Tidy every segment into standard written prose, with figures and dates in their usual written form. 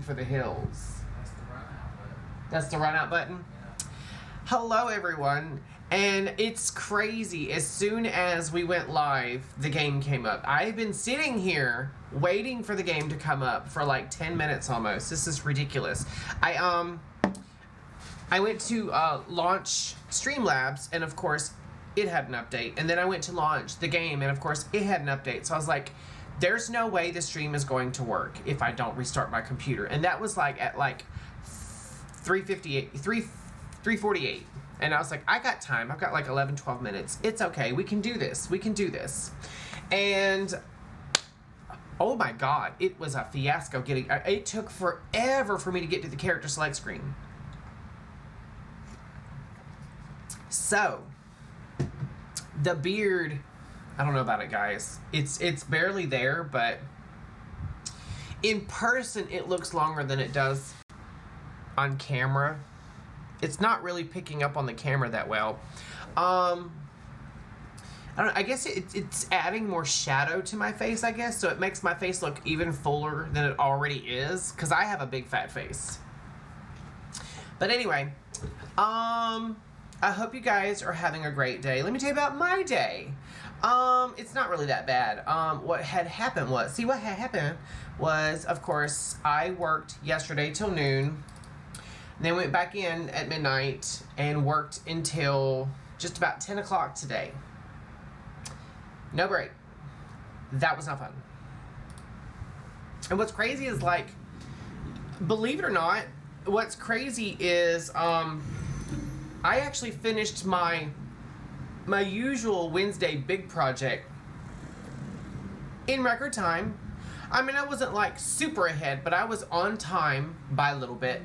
for the hills. That's the run out button. That's the run out button? Yeah. Hello, everyone. And it's crazy. As soon as we went live, the game came up. I've been sitting here waiting for the game to come up for like 10 minutes almost. This is ridiculous. I went to launch Streamlabs, and of course, it had an update. And then I went to launch the game, and of course, it had an update. So I was like, there's no way the stream is going to work if I don't restart my computer. And that was like at like 3:48. And I was like, I got time. I've got like 11, 12 minutes. It's okay. We can do this. We can do this. And oh my God, it was a fiasco getting, it took forever for me to get to the character select screen. So, the beard, I don't know about it, guys. It's barely there, but in person, it looks longer than it does on camera. It's not really picking up on the camera that well. I don't know, I guess it's adding more shadow to my face, I guess, so it makes my face look even fuller than it already is, because I have a big fat face. But anyway, I hope you guys are having a great day. Let me tell you about my day. It's not really that bad. What had happened was, of course, I worked yesterday till noon. Then went back in at midnight and worked until just about 10 o'clock today. No break. That was not fun. And what's crazy is, like, believe it or not, what's crazy is I actually finished my usual Wednesday big project in record time. I mean, I wasn't like super ahead, but I was on time by a little bit.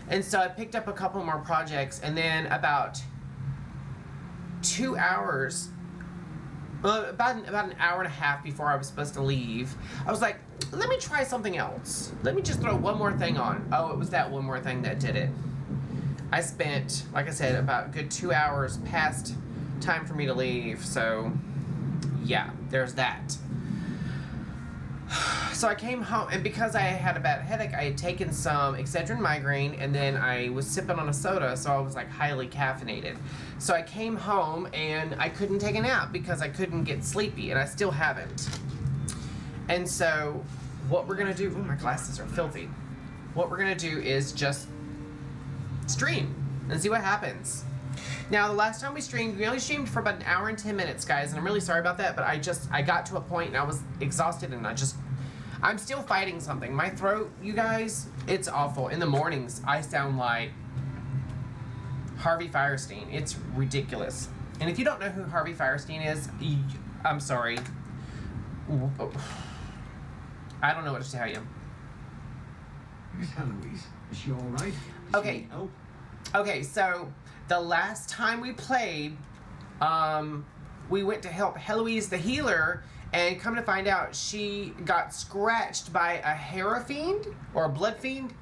And so I picked up a couple more projects, and then about 2 hours, about an hour and a half before I was supposed to leave, I was like, let me try something else. Let me just throw one more thing on. Oh, it was that one more thing that did it. I spent, like I said, about a good 2 hours past time for me to leave, so yeah, there's that. So I came home, and because I had a bad headache, I had taken some Excedrin migraine, and then I was sipping on a soda, so I was like highly caffeinated. So I came home, and I couldn't take a nap because I couldn't get sleepy, and I still haven't. And so what we're gonna do, oh, my glasses are filthy. What we're gonna do is just stream and see what happens. Now, the last time we streamed, we only streamed for about an hour and 10 minutes, guys, and I'm really sorry about that, but I got to a point and I was exhausted, and I'm still fighting something. My throat, you guys, it's awful. In the mornings, I sound like Harvey Fierstein. It's ridiculous. And if you don't know who Harvey Fierstein is, I'm sorry. I don't know what to tell you. Miss Heloise, is she all right? Okay. Okay, so the last time we played, we went to help Heloise the healer, and come to find out, she got scratched by a Hierophant or a blood fiend.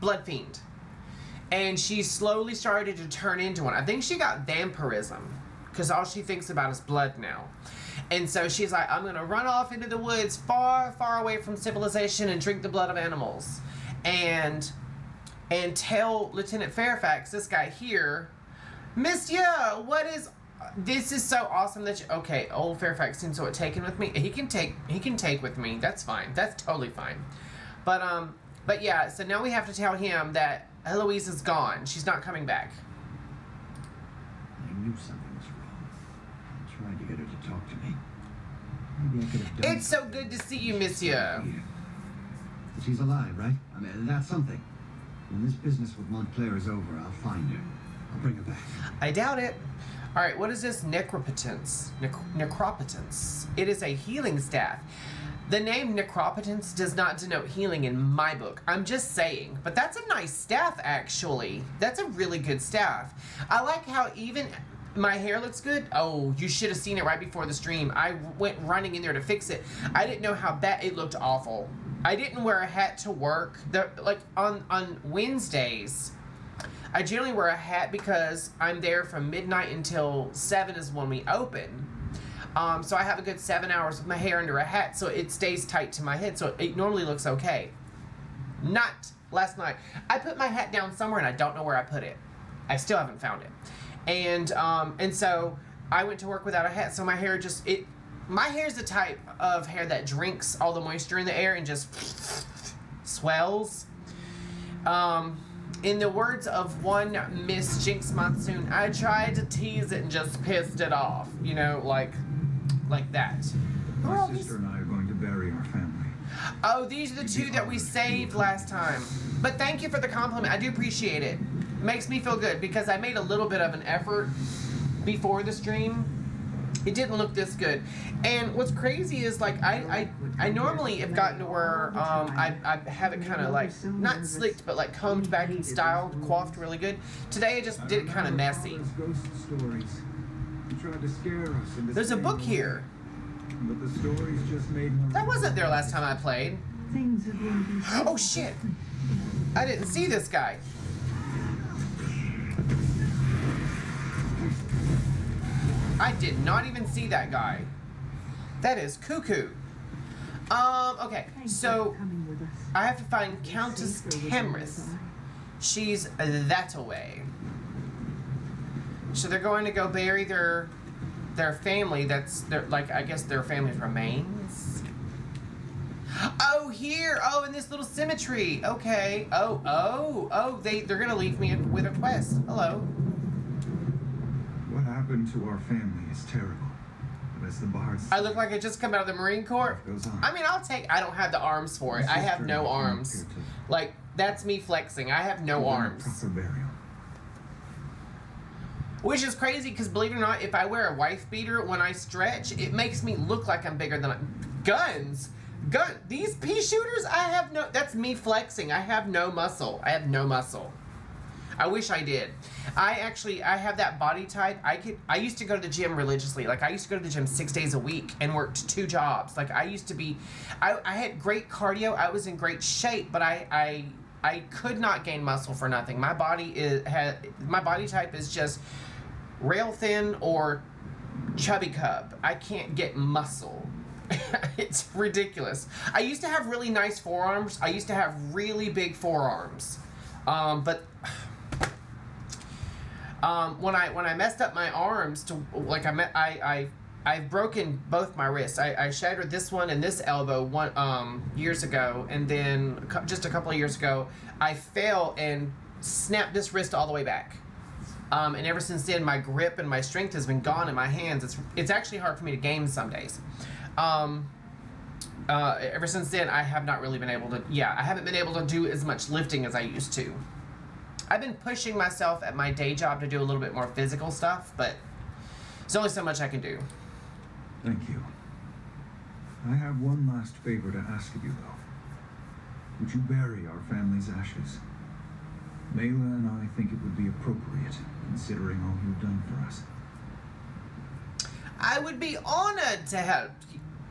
And she slowly started to turn into one. I think she got vampirism, because all she thinks about is blood now. And so she's like, I'm going to run off into the woods far, far away from civilization and drink the blood of animals. And tell Lieutenant Fairfax, this guy here, Monsieur, this is so awesome that okay, old Fairfax seems so taken with me. He can take with me. That's fine. That's totally fine. But yeah, so now we have to tell him that Heloise is gone. She's not coming back. I knew something was wrong. I tried to get her to talk to me. Maybe I could have done It's so good to see you, Monsieur. But she's alive, right? I mean, that's something. When this business with Montclair is over, I'll find her. I'll bring her back. I doubt it. All right, what is this? Necropotence. Necropotence. It is a healing staff. The name Necropotence does not denote healing in my book. I'm just saying. But that's a nice staff, actually. That's a really good staff. I like how even my hair looks good. Oh, you should have seen it right before the stream. I went running in there to fix it. I didn't know how bad it looked. Awful. I didn't wear a hat to work. Like on Wednesdays, I generally wear a hat because I'm there from midnight until 7 is when we open. So I have a good 7 hours with my hair under a hat, so it stays tight to my head, so it normally looks okay. Not last night. I put my hat down somewhere and I don't know where I put it. I still haven't found it. And so I went to work without a hat, so my hair just, my hair is the type of hair that drinks all the moisture in the air and just swells. In the words of one Miss Jinx Monsoon, I tried to tease it and just pissed it off. You know, like that. My sister and I are going to bury our family. Oh, these are the two that we saved last time. But thank you for the compliment. I do appreciate it. It makes me feel good because I made a little bit of an effort before the stream. It didn't look this good. And what's crazy is, like, I normally have gotten to where I have it kind of, like, not slicked, but, like, combed back and styled, coiffed really good. Today I just did it kind of messy. There's a book here. But the stories just made more. That wasn't there last time I played. Oh, shit. I didn't see this guy. I did not even see that guy. That is cuckoo. Okay, so I have to find Countess Temrith. She's that away. So they're going to go bury their family. That's their, like, I guess their family's remains. Oh, here. Oh, in this little cemetery. Okay. Oh, they're gonna leave me with a quest. Hello. What happened to our family is terrible. But as the bards, I look like I just come out of the Marine Corps. I mean, I don't have the arms for it. I have no arms. Like, that's me flexing. I have no arms. Proper burial. Which is crazy because, believe it or not, if I wear a wife beater when I stretch, it makes me look like I'm bigger than guns. These pea shooters, that's me flexing. I have no muscle. I wish I did. I have that body type. I used to go to the gym religiously. Like, I used to go to the gym 6 days a week and worked 2 jobs. Like, I had great cardio. I was in great shape, but I could not gain muscle for nothing. My body type is just rail thin or chubby cub. I can't get muscle. It's ridiculous. I used to have really nice forearms. I used to have really big forearms. But when I messed up my arms to, like, I've broken both my wrists. I shattered this one and this elbow years ago, and then just a couple of years ago, I fell and snapped this wrist all the way back. And ever since then, my grip and my strength has been gone in my hands. It's actually hard for me to game some days. Ever since then, I have not really been able to. Yeah, I haven't been able to do as much lifting as I used to. I've been pushing myself at my day job to do a little bit more physical stuff, but there's only so much I can do. Thank you. I have one last favor to ask of you, though. Would you bury our family's ashes? Mela and I think it would be appropriate, considering all you've done for us. I would be honored to help,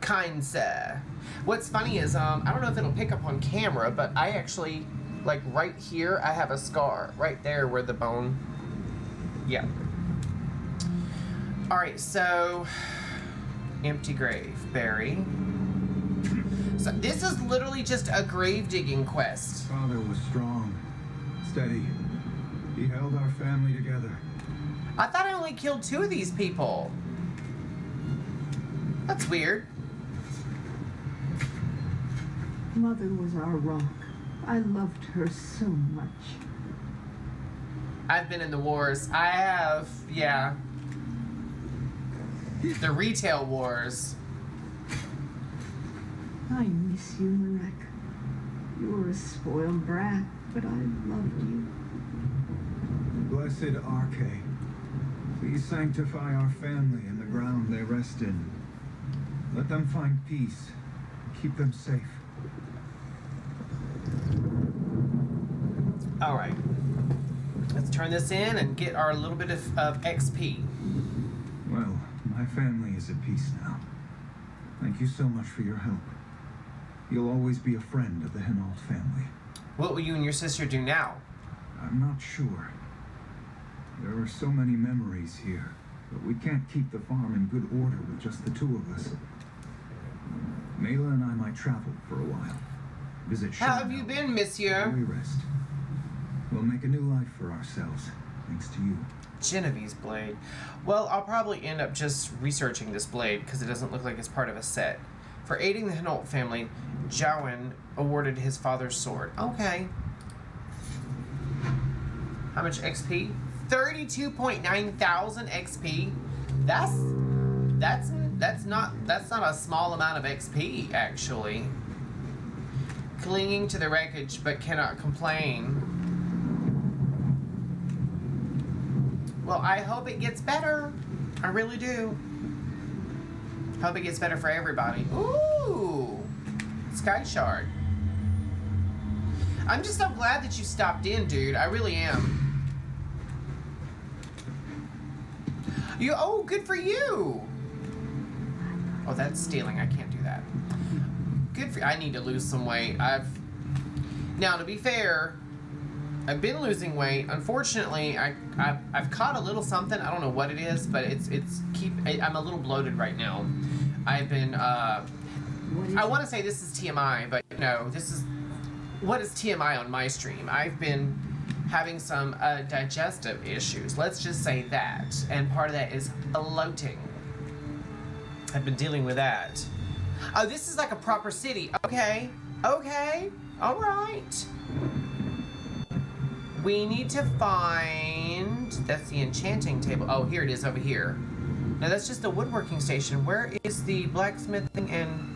kind sir. What's funny is, I don't know if it'll pick up on camera, but I actually, like, right here, I have a scar. Right there where the bone... Yeah. Alright, so... Empty grave. Bury. So this is literally just a grave digging quest. Father was strong, steady. He held our family together. I thought I only killed 2 of these people. That's weird. Mother was our rock. I loved her so much. I've been in the wars. I have, yeah. The retail wars. I miss you, Marek. You were a spoiled brat, but I loved you. Blessed Arche, please sanctify our family and the ground they rest in. Let them find peace. Keep them safe. All right. Let's turn this in and get our little bit of XP. Well, my family is at peace now. Thank you so much for your help. You'll always be a friend of the Hinault family. What will you and your sister do now? I'm not sure. There are so many memories here, but we can't keep the farm in good order with just the 2 of us. Mela and I might travel for a while. visit How have Chanel, you been, monsieur? we rest. We'll make a new life for ourselves, thanks to you. Genevieve's blade. Well, I'll probably end up just researching this blade because it doesn't look like it's part of a set. For aiding the Hinault family, Jowan awarded his father's sword. Okay. How much XP? 32.9 thousand XP. That's not a small amount of XP, actually. Clinging to the wreckage but cannot complain. Well, I hope it gets better. I really do. Hope it gets better for everybody. Ooh! Sky Shard. I'm just so glad that you stopped in, dude. I really am. Oh, good for you! Oh, that's stealing. I can't do that. Good for you. I need to lose some weight. Now, to be fair, I've been losing weight. Unfortunately, I've caught a little something. I don't know what it is, but I'm a little bloated right now. I've been I want to say this is TMI, but no, this is what is TMI on my stream. I've been having some digestive issues. Let's just say that, and part of that is bloating. I've been dealing with that. Oh, this is like a proper city. Okay, all right. We need to find... That's the enchanting table. Oh, here it is over here. No, that's just the woodworking station. Where is the blacksmithing and...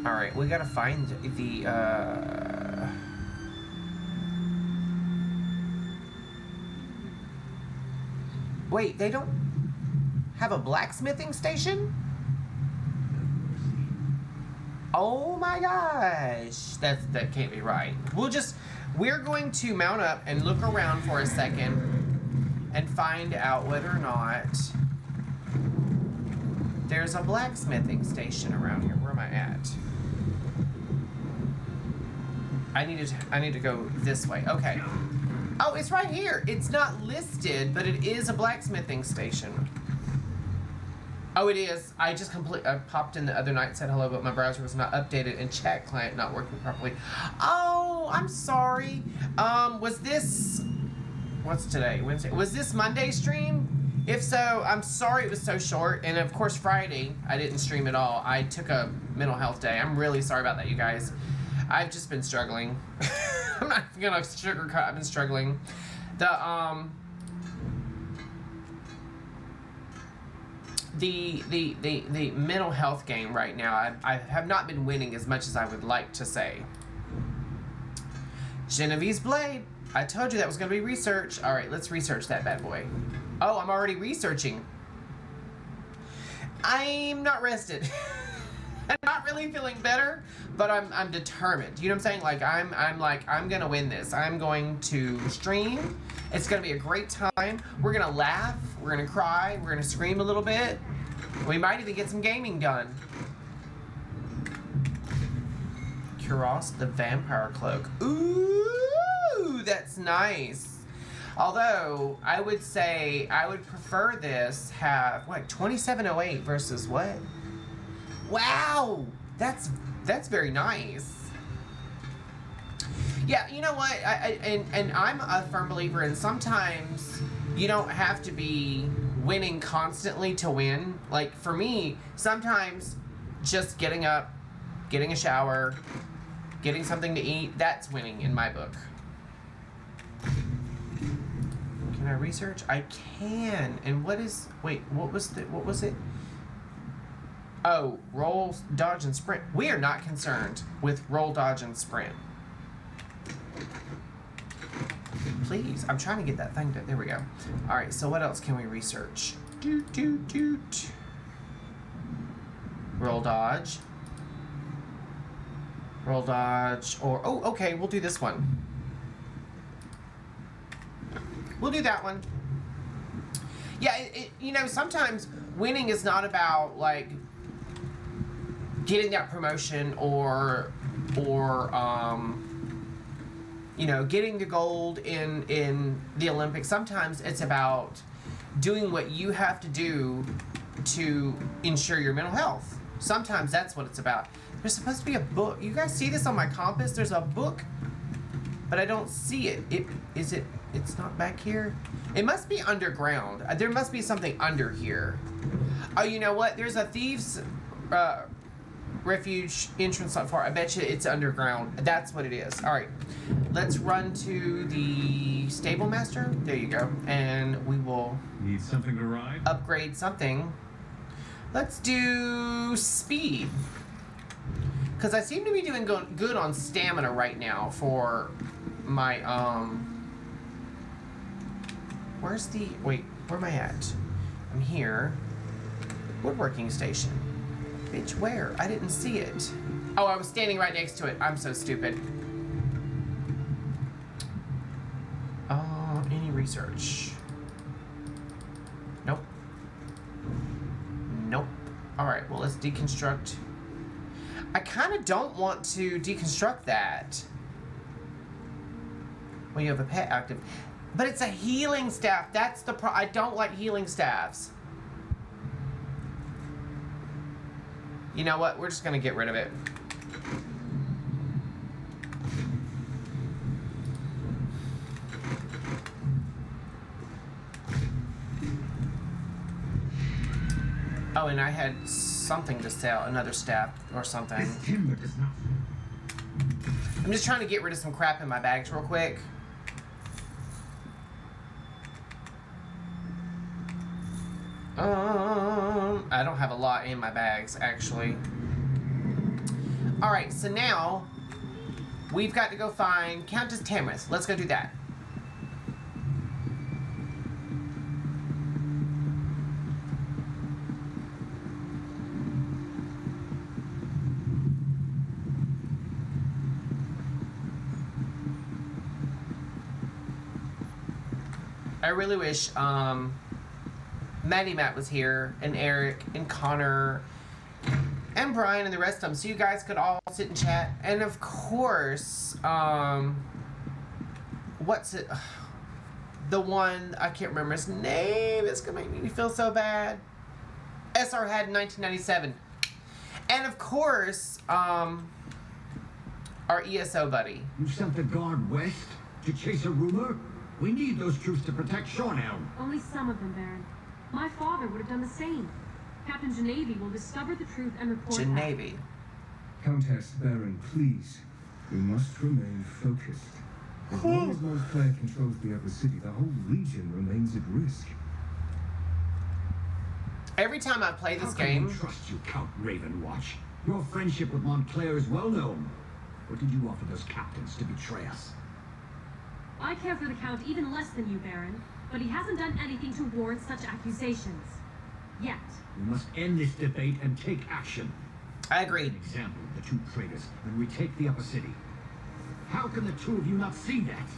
Alright, we gotta find the, Wait, they don't have a blacksmithing station? Oh my gosh. That can't be right. We're going to mount up and look around for a second and find out whether or not there's a blacksmithing station around here. Where am I at? I need to go this way. Okay. Oh, it's right here. It's not listed, but it is a blacksmithing station. Oh, it is. I popped in the other night, said hello, but my browser was not updated and chat client not working properly. Oh, I'm sorry. Was this... What's today? Wednesday? Was this Monday stream? If so, I'm sorry it was so short. And of course, Friday, I didn't stream at all. I took a mental health day. I'm really sorry about that, you guys. I've just been struggling. I'm not gonna sugarcoat. I've been struggling. The mental health game right now, I have not been winning as much as I would like to say. Genevieve's blade. I told you that was going to be research. All right, let's research that bad boy. Oh, I'm already researching. I'm not rested. I'm not really feeling better, but I'm determined. You know what I'm saying? Like I'm gonna win this. I'm going to stream. It's gonna be a great time. We're gonna laugh. We're gonna cry. We're gonna scream a little bit. We might even get some gaming done. Kuros, the vampire cloak. Ooh, that's nice. Although I would say I would prefer this have what 2708 versus what? Wow, that's very nice. Yeah, you know what? And I'm a firm believer in sometimes you don't have to be winning constantly to win. Like for me, sometimes just getting up, getting a shower, getting something to eat, that's winning in my book. Can I research? I can. And what was it? Oh, roll, dodge, and sprint. We are not concerned with roll, dodge, and sprint. Please, I'm trying to get that thing. There we go. All right, so what else can we research? Doot. Roll, dodge. Roll, dodge, or... Oh, okay, we'll do this one. We'll do that one. Yeah, you know, sometimes winning is not about, like... getting that promotion or you know, getting the gold in the Olympics. Sometimes it's about doing what you have to do to ensure your mental health. Sometimes that's what it's about. There's supposed to be a book. You guys see this on my compass? There's a book, but I don't see it. It's not back here? It must be underground. There must be something under here. Oh, you know what? There's a thieves refuge entrance not far. I bet you it's underground. That's what it is. All right. Let's run to the stable master. There you go. And we will... Need something to ride? Upgrade something. Let's do speed. Because I seem to be doing good on stamina right now for my, Where's the... Wait, where am I at? I'm here. Woodworking station. Bitch, where? I didn't see it. Oh, I was standing right next to it. I'm so stupid. Any research? Nope. Nope. Alright, well, let's deconstruct. I kind of don't want to deconstruct that. Well, you have a pet active. But it's a healing staff. That's the I don't like healing staffs. You know what? We're just going to get rid of it. Oh, and I had something to sell. Another staff or something. This timber does not... I'm just trying to get rid of some crap in my bags real quick. I don't have a lot in my bags, actually. Alright, so now we've got to go find Countess Tamris. Let's go do that. I really wish Maddie Matt was here, and Eric, and Connor, and Brian, and the rest of them, so you guys could all sit and chat. And of course, what's it? The one, I can't remember his name, it's gonna make me feel so bad. SR had in 1997. And of course, our ESO buddy. You sent the guard west to chase a rumor? We need those troops to protect Shornhelm. Only some of them, Baron. My father would have done the same. Captain Genevieve will discover the truth and report back. Genevieve. Countess, Baron, please. We must remain focused. As long as Montclair controls the upper city, the whole region remains at risk. Every time I play this How can game... we trust you, Count Ravenwatch? Your friendship with Montclair is well known. What did you offer those captains to betray us? I care for the Count even less than you, Baron, but he hasn't done anything to warrant such accusations. Yet. We must end this debate and take action. I agree. An example of the two traitors and retake the upper city. How can the two of you not see that?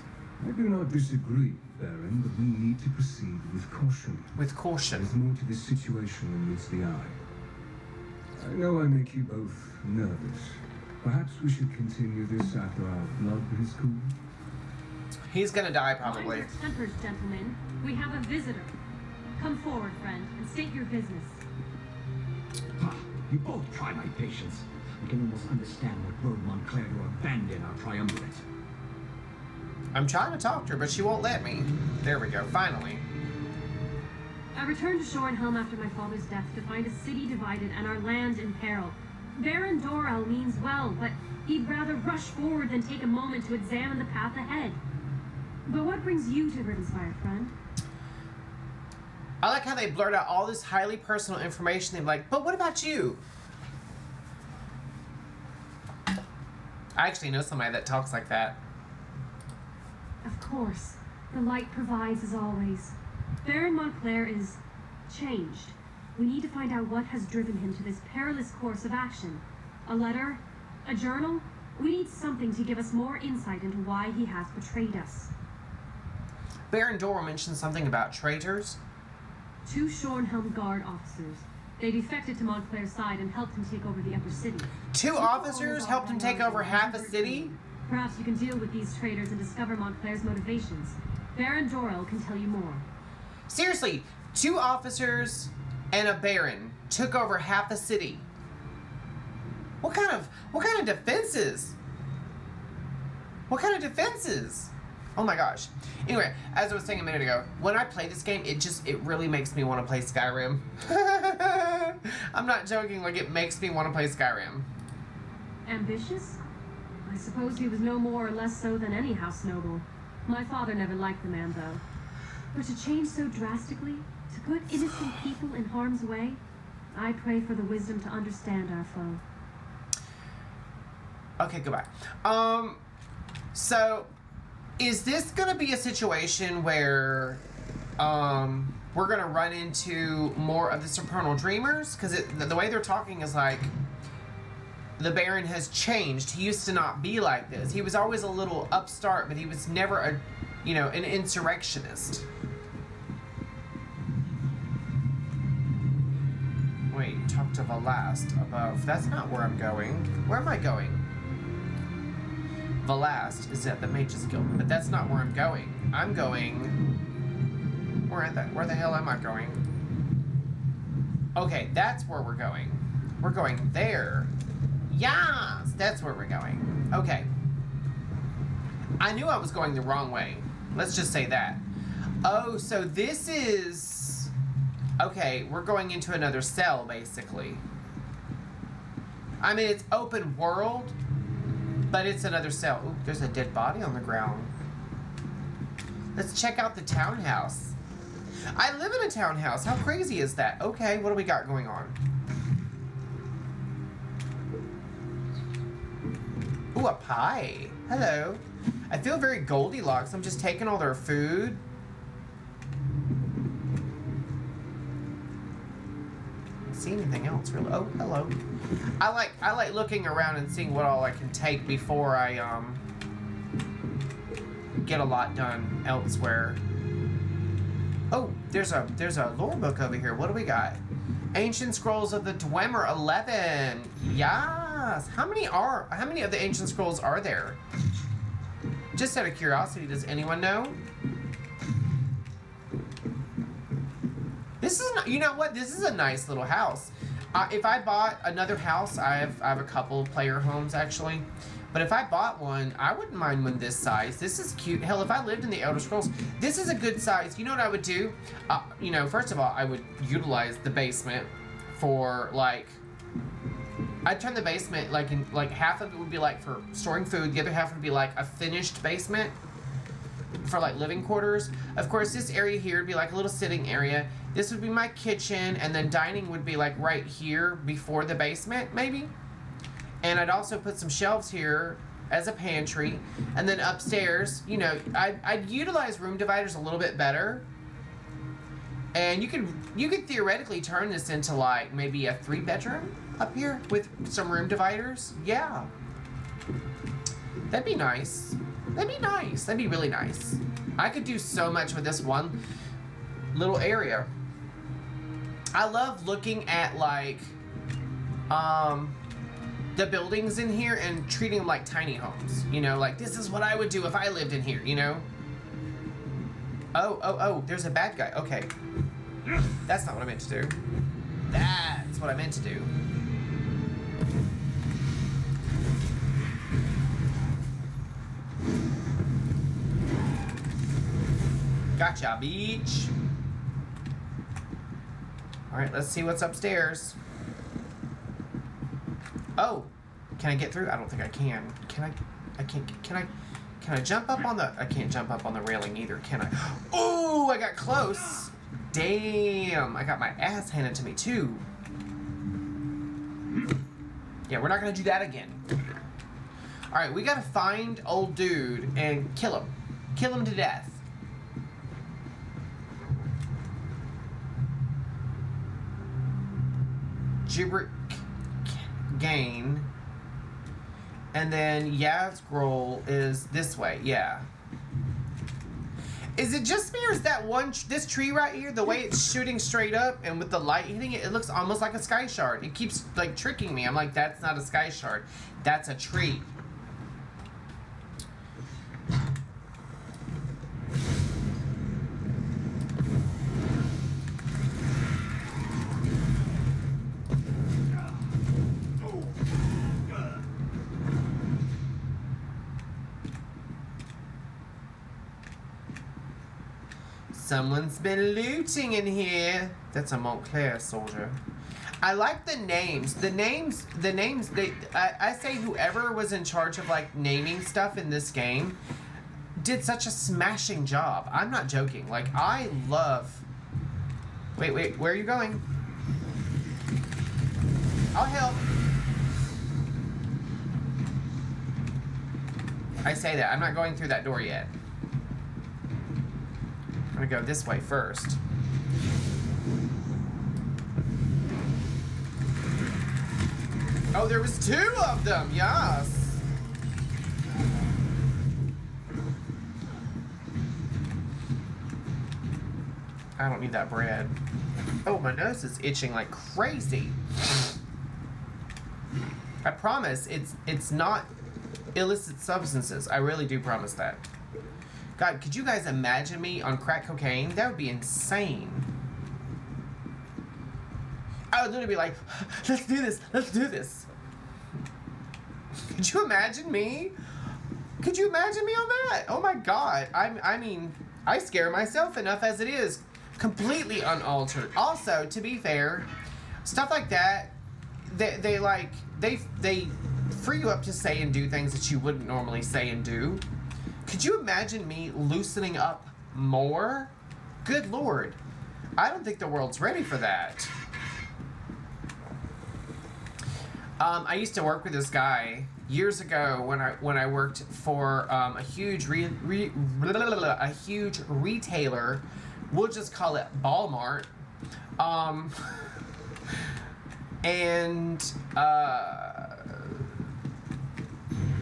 I do not disagree, Baron, but we need to proceed with caution. With caution. There's more to this situation than meets the eye. I know I make you both nervous. Perhaps we should continue this after our blood is cooled. He's gonna die, probably. Mind your tempers, gentlemen. We have a visitor. Come forward, friend, and state your business. You both try my patience. I can almost understand what drove Montclair to abandon our triumvirate. I'm trying to talk to her, but she won't let me. There we go, finally. I returned to Shornhelm after my father's death to find a city divided and our land in peril. Baron Dorel means well, but he'd rather rush forward than take a moment to examine the path ahead. But what brings you to Rivenspire, friend? I like how they blurt out all this highly personal information. They're like, but what about you? I actually know somebody that talks like that. Of course. The light provides as always. Baron Montclair is changed. We need to find out what has driven him to this perilous course of action. A letter? A journal? We need something to give us more insight into why he has betrayed us. Baron Dorel mentioned something about traitors. 2 Shornhelm Guard officers. They defected to Montclair's side and helped him take over the upper city. 2 officers helped him take over half a city? Perhaps you can deal with these traitors and discover Montclair's motivations. Baron Dorel can tell you more. Seriously, 2 officers and a baron took over half a city. What kind of defenses? What kind of defenses? Oh my gosh. Anyway, as I was saying a minute ago, when I play this game, it really makes me want to play Skyrim. I'm not joking, like it makes me want to play Skyrim. Ambitious? I suppose he was no more or less so than any house noble. My father never liked the man, though. But to change so drastically, to put innocent people in harm's way, I pray for the wisdom to understand our foe. Okay, goodbye. So, is this gonna be a situation where, we're gonna run into more of the Supernal Dreamers? Because the way they're talking is like, the Baron has changed. He used to not be like this. He was always a little upstart, but he was never an insurrectionist. Wait, talk to Velast above. That's not where I'm going. Where am I going? Velast is at the Mages Guild, but that's not where I'm going. I'm going... Where the hell am I going? Okay, that's where we're going. We're going there. Yes, that's where we're going. Okay. I knew I was going the wrong way. Let's just say that. Oh, so this is... Okay, we're going into another cell, basically. I mean, it's open world, but it's another cell. Ooh, there's a dead body on the ground. Let's check out the townhouse. I live in a townhouse. How crazy is that? Okay, what do we got going on? Ooh, a pie. Hello. I feel very Goldilocks. I'm just taking all their food. Don't see anything else really. Oh, hello. I like looking around and seeing what all I can take before I get a lot done elsewhere. Oh, there's a lore book over here. What do we got? Ancient Scrolls of the Dwemer 11. Yes. How many of the Ancient Scrolls are there? Just out of curiosity, does anyone know? This is, you know what? This is a nice little house. If I bought another house, I have a couple player homes actually. But if I bought one, I wouldn't mind one this size. This is cute. Hell, if I lived in the Elder Scrolls, this is a good size. You know what I would do? First of all, I would utilize the basement for like, I'd turn the basement like half of it would be like for storing food. The other half would be like a finished basement for like living quarters. Of course, this area here would be like a little sitting area. This would be my kitchen, and then dining would be like right here before the basement, maybe. And I'd also put some shelves here as a pantry. And then upstairs, I'd utilize room dividers a little bit better. And you could theoretically turn this into like maybe a 3-bedroom up here with some room dividers. Yeah. That'd be nice. That'd be nice. That'd be really nice. I could do so much with this one little area. I love looking at like, the buildings in here and treating them like tiny homes. Like this is what I would do if I lived in here, Oh, there's a bad guy. Okay. That's not what I meant to do. That's what I meant to do. Gotcha, beach. All right, let's see what's upstairs. Oh, can I get through? I don't think I can. Can I jump up on the... I can't jump up on the railing either, can I? Oh, I got close. Damn, I got my ass handed to me too. Yeah, we're not gonna do that again. All right, we gotta find old dude and kill him. Kill him to death. Gibrick Gain. And then Yazgrol is this way, yeah. Is it just me, or is that this tree right here, the way it's shooting straight up and with the light hitting it, it looks almost like a sky shard. It keeps like tricking me. I'm like, that's not a sky shard. That's a tree. Someone's been looting in here. That's a Montclair soldier. I like the names. The names, I say whoever was in charge of, like, naming stuff in this game did such a smashing job. I'm not joking. Like, I love... Wait, where are you going? I'll help. I say that. I'm not going through that door yet. I'm gonna go this way first. Oh, there was 2 of them, yes. I don't need that bread. Oh, my nose is itching like crazy. I promise it's not illicit substances. I really do promise that. God, could you guys imagine me on crack cocaine? That would be insane. I would literally be like, let's do this, let's do this. Could you imagine me? Could you imagine me on that? Oh my God. I mean, I scare myself enough as it is. Completely unaltered. Also, to be fair, stuff like that, they free you up to say and do things that you wouldn't normally say and do. Could you imagine me loosening up more? Good Lord. I don't think the world's ready for that. I used to work with this guy years ago when I worked for a huge retailer. We'll just call it Walmart. And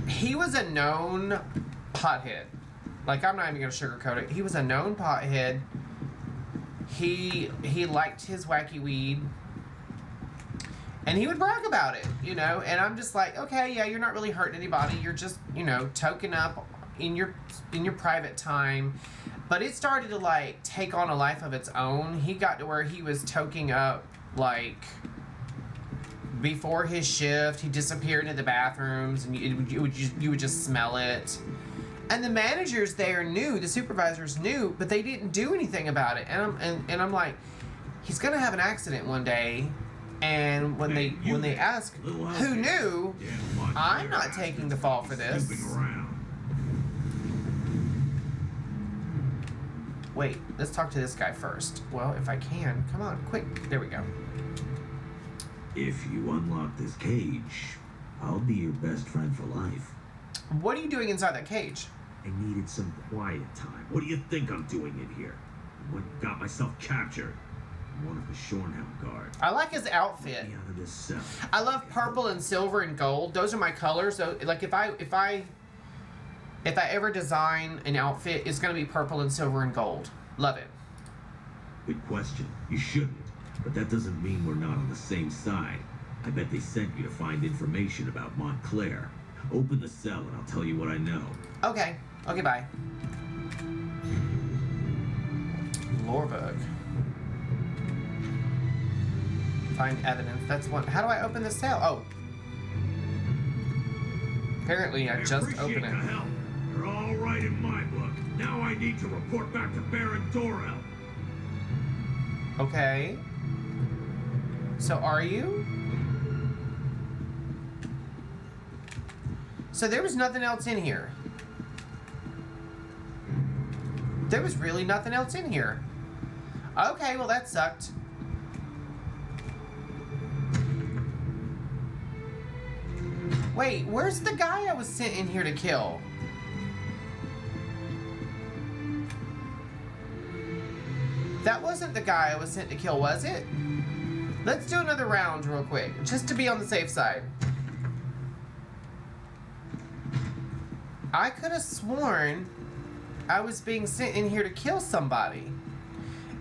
he was a known pothead. Like, I'm not even gonna sugarcoat it. He was a known pothead. He liked his wacky weed. And he would brag about it, you know, and I'm just like, okay, yeah, you're not really hurting anybody. You're just, you know, toking up in your private time. But it started to, like, take on a life of its own. He got to where he was toking up, like, before his shift. He disappeared into the bathrooms, and you would just smell it. And the managers there knew, the supervisors knew, but they didn't do anything about it. And I'm like, he's gonna have an accident one day. And when they ask who knew, I'm not taking the fall for this. Wait, let's talk to this guy first. Well, if I can. Come on, quick. There we go. If you unlock this cage, I'll be your best friend for life. What are you doing inside that cage? I needed some quiet time. What do you think I'm doing in here? What got myself captured? One of the Shornhound guard. I like his outfit. Get me out of this cell. I love purple and silver and gold. Those are my colors. So, like, if I ever design an outfit, it's gonna be purple and silver and gold. Love it. Good question. You shouldn't. But that doesn't mean we're not on the same side. I bet they sent you to find information about Montclair. Open the cell and I'll tell you what I know. Okay. Okay, bye. Lore book. Find evidence. That's one. How do I open the cell? Oh. Apparently, I just opened it. The help. You're all right in my book. Now I need to report back to Baron Dorel. Okay. So are you? So there was nothing else in here. There was really nothing else in here. Okay, well that sucked. Wait, where's the guy I was sent in here to kill? That wasn't the guy I was sent to kill, was it? Let's do another round real quick, just to be on the safe side. I could have sworn I was being sent in here to kill somebody.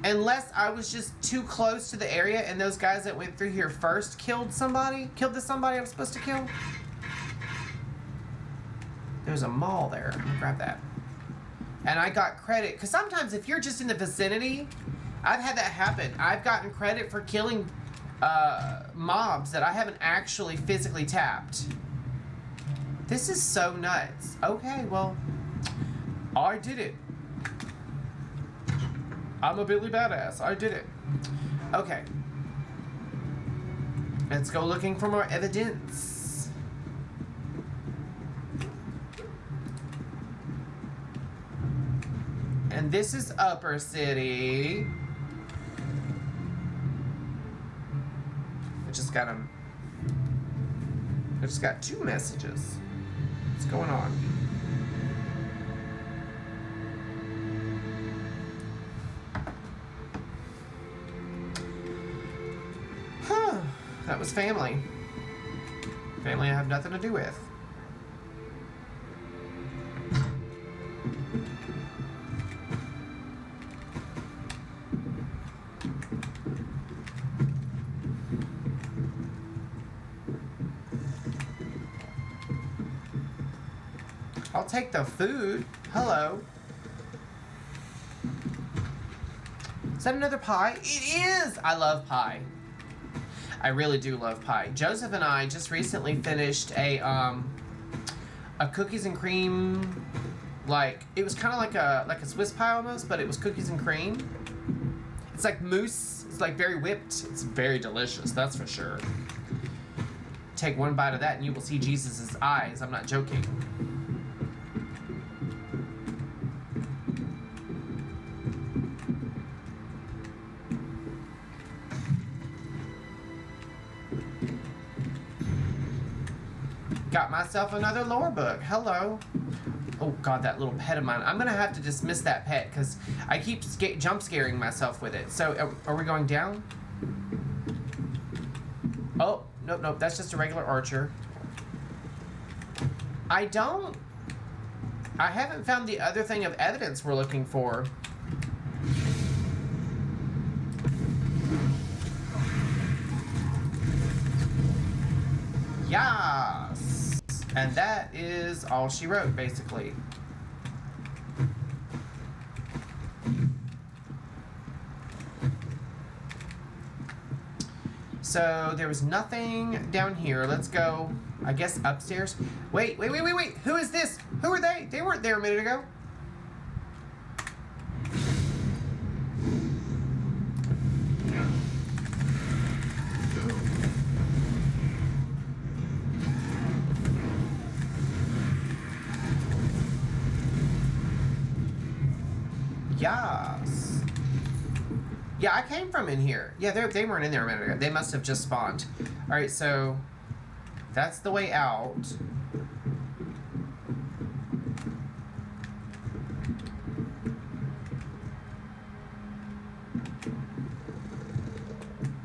Unless I was just too close to the area and those guys that went through here first killed somebody? Killed the somebody I was supposed to kill? There's a mall there. I'm gonna grab that. And I got credit, because sometimes if you're just in the vicinity, I've had that happen. I've gotten credit for killing mobs that I haven't actually physically tapped. This is so nuts. Okay, well, I did it. I'm a Billy Badass. I did it. Okay. Let's go looking for more evidence. And this is Upper City. I just got 2 messages. What's going on? That was family. Family I have nothing to do with. I'll take the food. Hello. Is that another pie? It is! I love pie. I really do love pie. Joseph and I just recently finished a cookies and cream, like, it was kind of like a Swiss pie almost, but it was cookies and cream. It's like mousse. It's like very whipped. It's very delicious, that's for sure. Take one bite of that and you will see Jesus' eyes. I'm not joking. Got myself another lore book. Hello. Oh god, that little pet of mine. I'm gonna have to dismiss that pet because I keep jump scaring myself with it. So, are we going down? Oh, nope. That's just a regular archer. I haven't found the other thing of evidence we're looking for. Yes! And that is all she wrote, basically. So, there was nothing down here. Let's go, I guess, upstairs. Wait. Who is this? Who are they? They weren't there a minute ago. Yes. Yeah, I came from in here. Yeah, they weren't in there a minute ago. They must have just spawned. Alright, so that's the way out.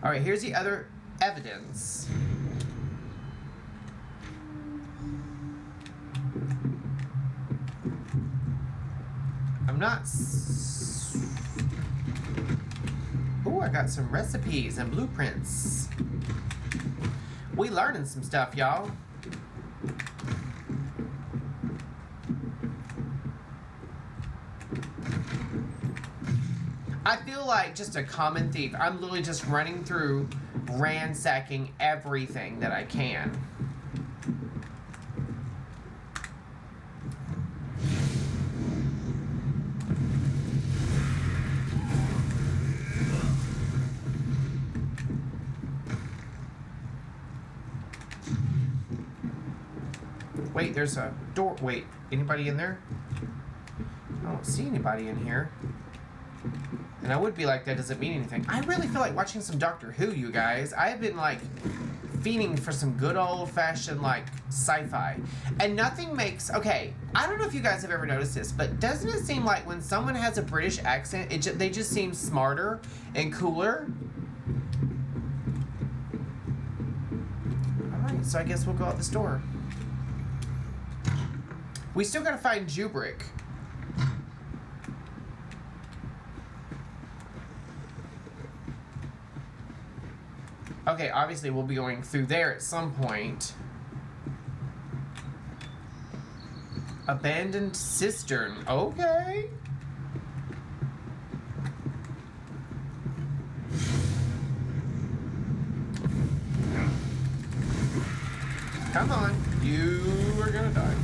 Alright, here's the other evidence. I'm not... Ooh, I got some recipes and blueprints. We learning some stuff, y'all. I feel like just a common thief. I'm literally just running through, ransacking everything that I can. Wait, there's a door. Wait, anybody in there? I don't see anybody in here. And I would be like, that doesn't mean anything. I really feel like watching some Doctor Who, you guys. I have been, like, fiending for some good old-fashioned, like, sci-fi. And nothing makes... Okay, I don't know if you guys have ever noticed this, but doesn't it seem like when someone has a British accent, they just seem smarter and cooler? Alright, so I guess we'll go out this door. We still gotta find Jubrick. Okay, obviously we'll be going through there at some point. Abandoned cistern. Okay. Come on. You are gonna die.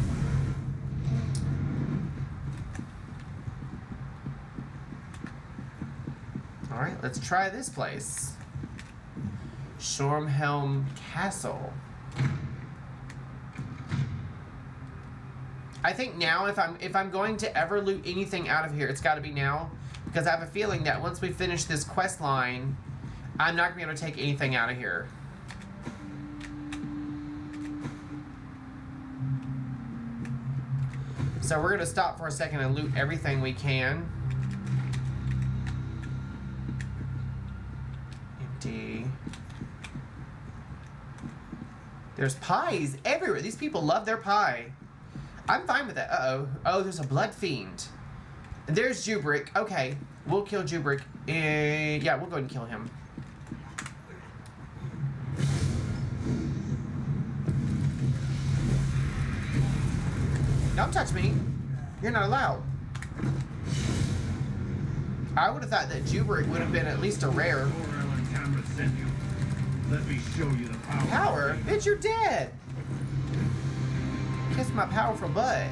Alright, let's try this place. Shormhelm Castle. I think now if I'm going to ever loot anything out of here, it's gotta be now. Because I have a feeling that once we finish this quest line, I'm not gonna be able to take anything out of here. So we're gonna stop for a second and loot everything we can. Empty. There's pies everywhere. These people love their pie. I'm fine with that. Uh-oh. Oh, there's a blood fiend. And there's Jubrick. Okay, we'll kill Jubrick. Yeah, we'll go ahead and kill him. Don't touch me. You're not allowed. I would have thought that Jubrick would have been at least a rare. Let me show you the power. Power? Bitch, you're dead. Kiss my powerful butt.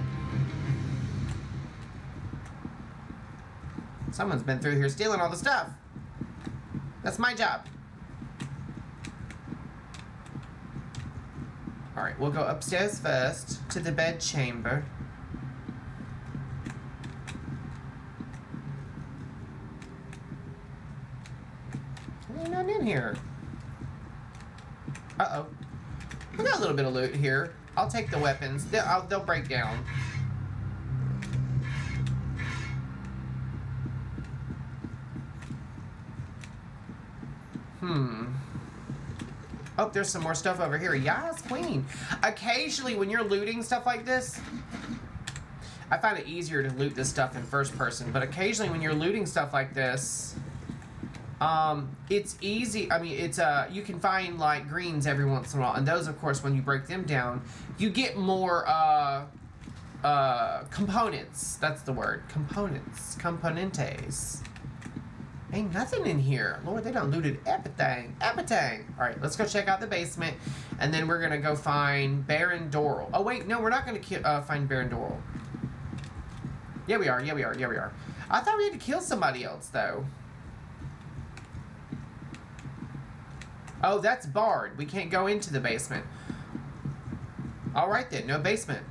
Someone's been through here stealing all the stuff. That's my job. Alright, we'll go upstairs first to the bed chamber. There's nothing in here. Uh-oh. We got a little bit of loot here. I'll take the weapons. They'll break down. Oh, there's some more stuff over here. Yes, queen. Occasionally, when you're looting stuff like this, I find it easier to loot this stuff in first person, but occasionally when you're looting stuff like this, it's easy. I mean, it's you can find like greens every once in a while, and those, of course, when you break them down, you get more components. That's the word. Components. Componentes. Ain't nothing in here. Lord, they done looted everything. Everything. Alright, let's go check out the basement. And then we're gonna go find Baron Doral. Oh, wait, no, we're not gonna find Baron Doral. Yeah, we are. Yeah, we are. Yeah, we are. I thought we had to kill somebody else, though. Oh, that's barred. We can't go into the basement. Alright then, no basement.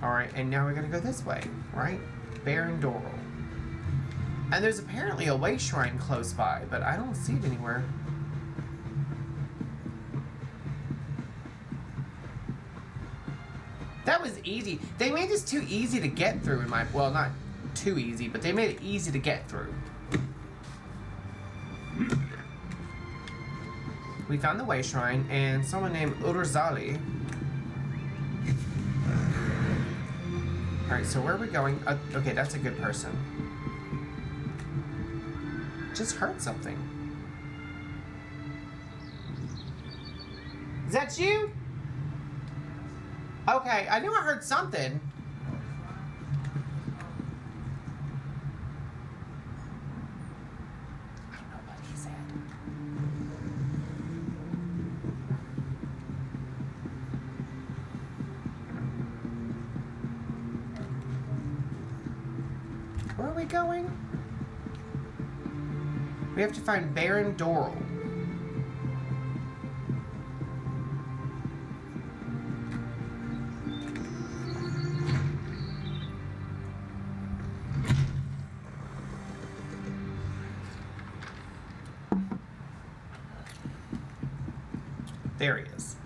Alright, and now we're gonna go this way, right? Baron Doral. And there's apparently a way shrine close by, but I don't see it anywhere. That was easy. They made this too easy to get through in my... Well, not too easy, but they made it easy to get through. We found the way shrine, and someone named Urzali. Alright, so where are we going? Okay, that's a good person. Just heard something. Is that you? Okay, I knew I heard something. I don't know what he said. Where are we going? We have to find Baron Doral. There he is.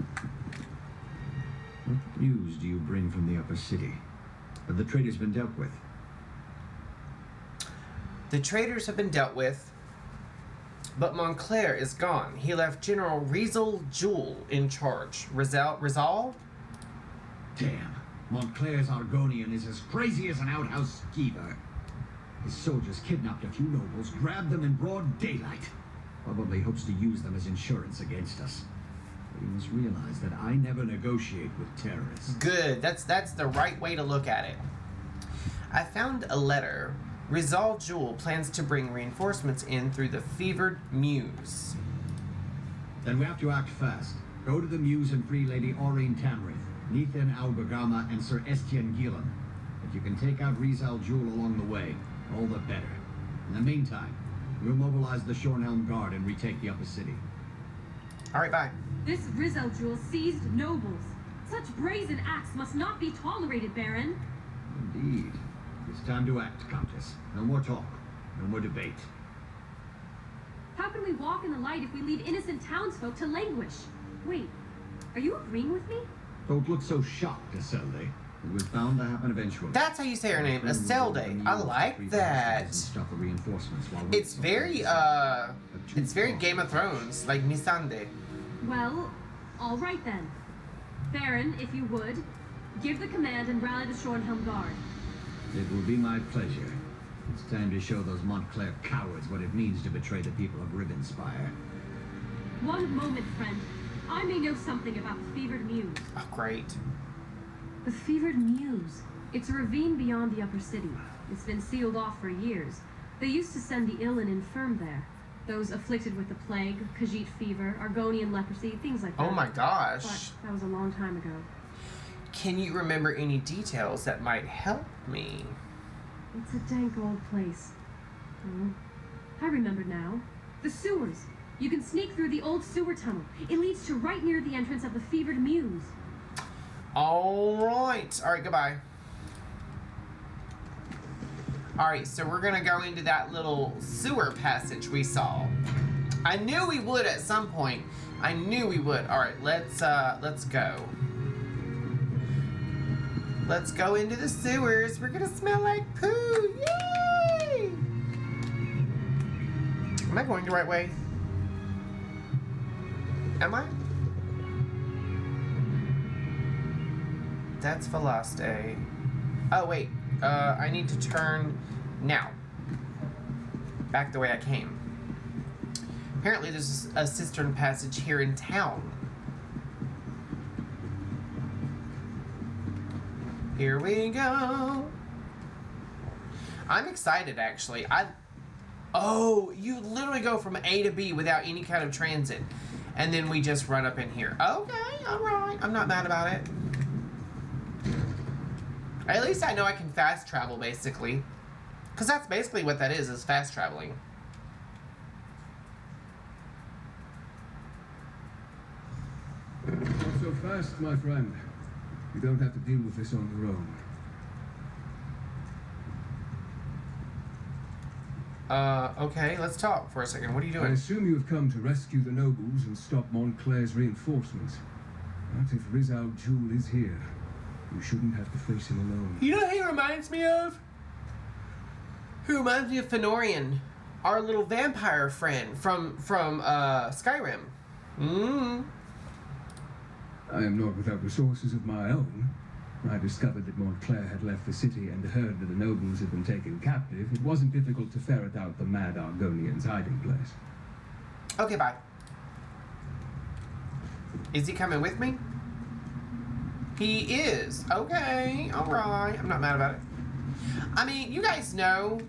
What news do you bring from the upper city? Have the traitors been dealt with? The traitors have been dealt with, but Montclair is gone. He left General Rizal Jewel in charge. Rizal? Damn. Montclair's Argonian is as crazy as an outhouse skeever. His soldiers kidnapped a few nobles, grabbed them in broad daylight. Probably hopes to use them as insurance against us. But he must realize that I never negotiate with terrorists. Good. That's the right way to look at it. I found a letter. Rizal Jewel plans to bring reinforcements in through the fevered Mews. Then we have to act fast. Go to the Muse and free Lady Aurene Tamrith, Nethan Albergama, and Sir Estienne Gillen. If you can take out Rizal Jewel along the way, all the better. In the meantime, we'll mobilize the Shornhelm Guard and retake the upper city. All right, bye. This Rizal Jewel seized nobles. Such brazen acts must not be tolerated, Baron. Indeed. It's time to act, Countess. No more talk. No more debate. How can we walk in the light if we leave innocent townsfolk to languish? Wait, are you agreeing with me? Don't look so shocked, Eselde. It was bound to happen eventually. That's how you say her name, Eselde. I like that. It's very Game of Thrones, like Missandei. Well, all right then. Baron, if you would, give the command and rally the Shornhelm Guard. It will be my pleasure. It's time to show those Montclair cowards what it means to betray the people of Rivenspire. One moment, friend. I may know something about the Fevered Muse. Oh, great. The Fevered Muse. It's a ravine beyond the upper city. It's been sealed off for years. They used to send the ill and infirm there. Those afflicted with the plague, Khajiit fever, Argonian leprosy, things like that. Oh my gosh. But that was a long time ago. Can you remember any details that might help me? It's a dank old place. Oh, I remember now. The sewers. You can sneak through the old sewer tunnel. It leads to right near the entrance of the Fevered Muse. Alright, goodbye. Alright, so we're gonna go into that little sewer passage we saw. I knew we would at some point. I knew we would. Alright, let's go. Let's go into the sewers. We're gonna smell like poo. Yay! Am I going the right way? Am I? That's Veloste. Oh, wait. I need to turn now. Back the way I came. Apparently there's a cistern passage here in town. Here we go. I'm excited, actually. Oh, you literally go from A to B without any kind of transit. And then we just run up in here. Okay, alright. I'm not mad about it. At least I know I can fast travel, basically. Because that's basically what that is fast traveling. Not so fast, my friend. You don't have to deal with this on your own. Okay, let's talk for a second. What are you I doing? assume you have come to rescue the nobles and stop Montclair's reinforcements. But if Rizal Jewel is here, you shouldn't have to face him alone. You know who he reminds me of? Who reminds me of Fenorian, our little vampire friend from Skyrim. I am not without resources of my own. When I discovered that Montclair had left the city and heard that the nobles had been taken captive, it wasn't difficult to ferret out the mad Argonian's hiding place. Okay, bye. Is he coming with me? He is. Okay, alright. I'm not mad about it. I mean, you guys know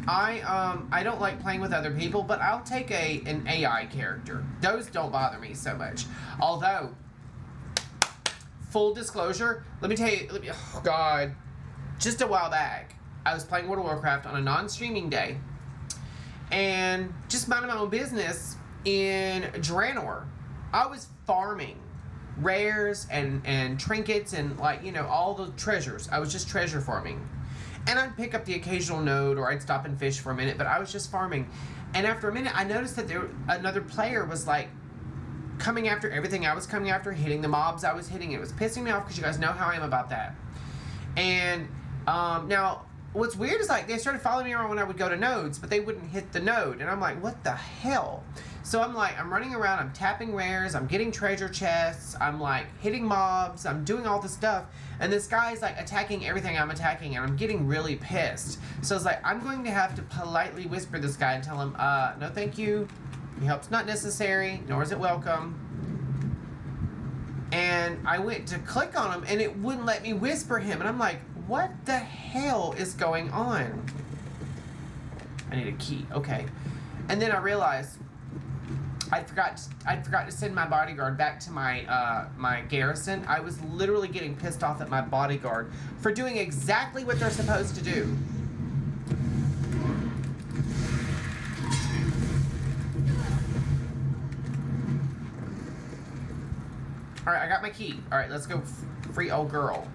I don't like playing with other people, but I'll take an AI character. Those don't bother me so much. Although, full disclosure, let me tell you, oh God, just a while back, I was playing World of Warcraft on a non-streaming day, and just minding my own business in Draenor. I was farming rares and trinkets and, like, you know, all the treasures. I was just treasure farming. And I'd pick up the occasional node, or I'd stop and fish for a minute, but I was just farming. And after a minute, I noticed that another player was, like, coming after everything I was coming after, hitting the mobs I was hitting. It was pissing me off, because you guys know how I am about that. And now, what's weird is, like, they started following me around when I would go to nodes, but they wouldn't hit the node. And I'm like, what the hell? So I'm like, I'm running around, I'm tapping rares, I'm getting treasure chests, I'm like hitting mobs, I'm doing all this stuff, and this guy's like attacking everything I'm attacking, and I'm getting really pissed. So I was like, I'm going to have to politely whisper this guy and tell him, no thank you, your help's not necessary, nor is it welcome. And I went to click on him, and it wouldn't let me whisper him, and I'm like, what the hell is going on? I need a key, okay. And then I realized I forgot to send my bodyguard back to my my garrison. I was literally getting pissed off at my bodyguard for doing exactly what they're supposed to do. All right, I got my key. All right, let's go free old girl.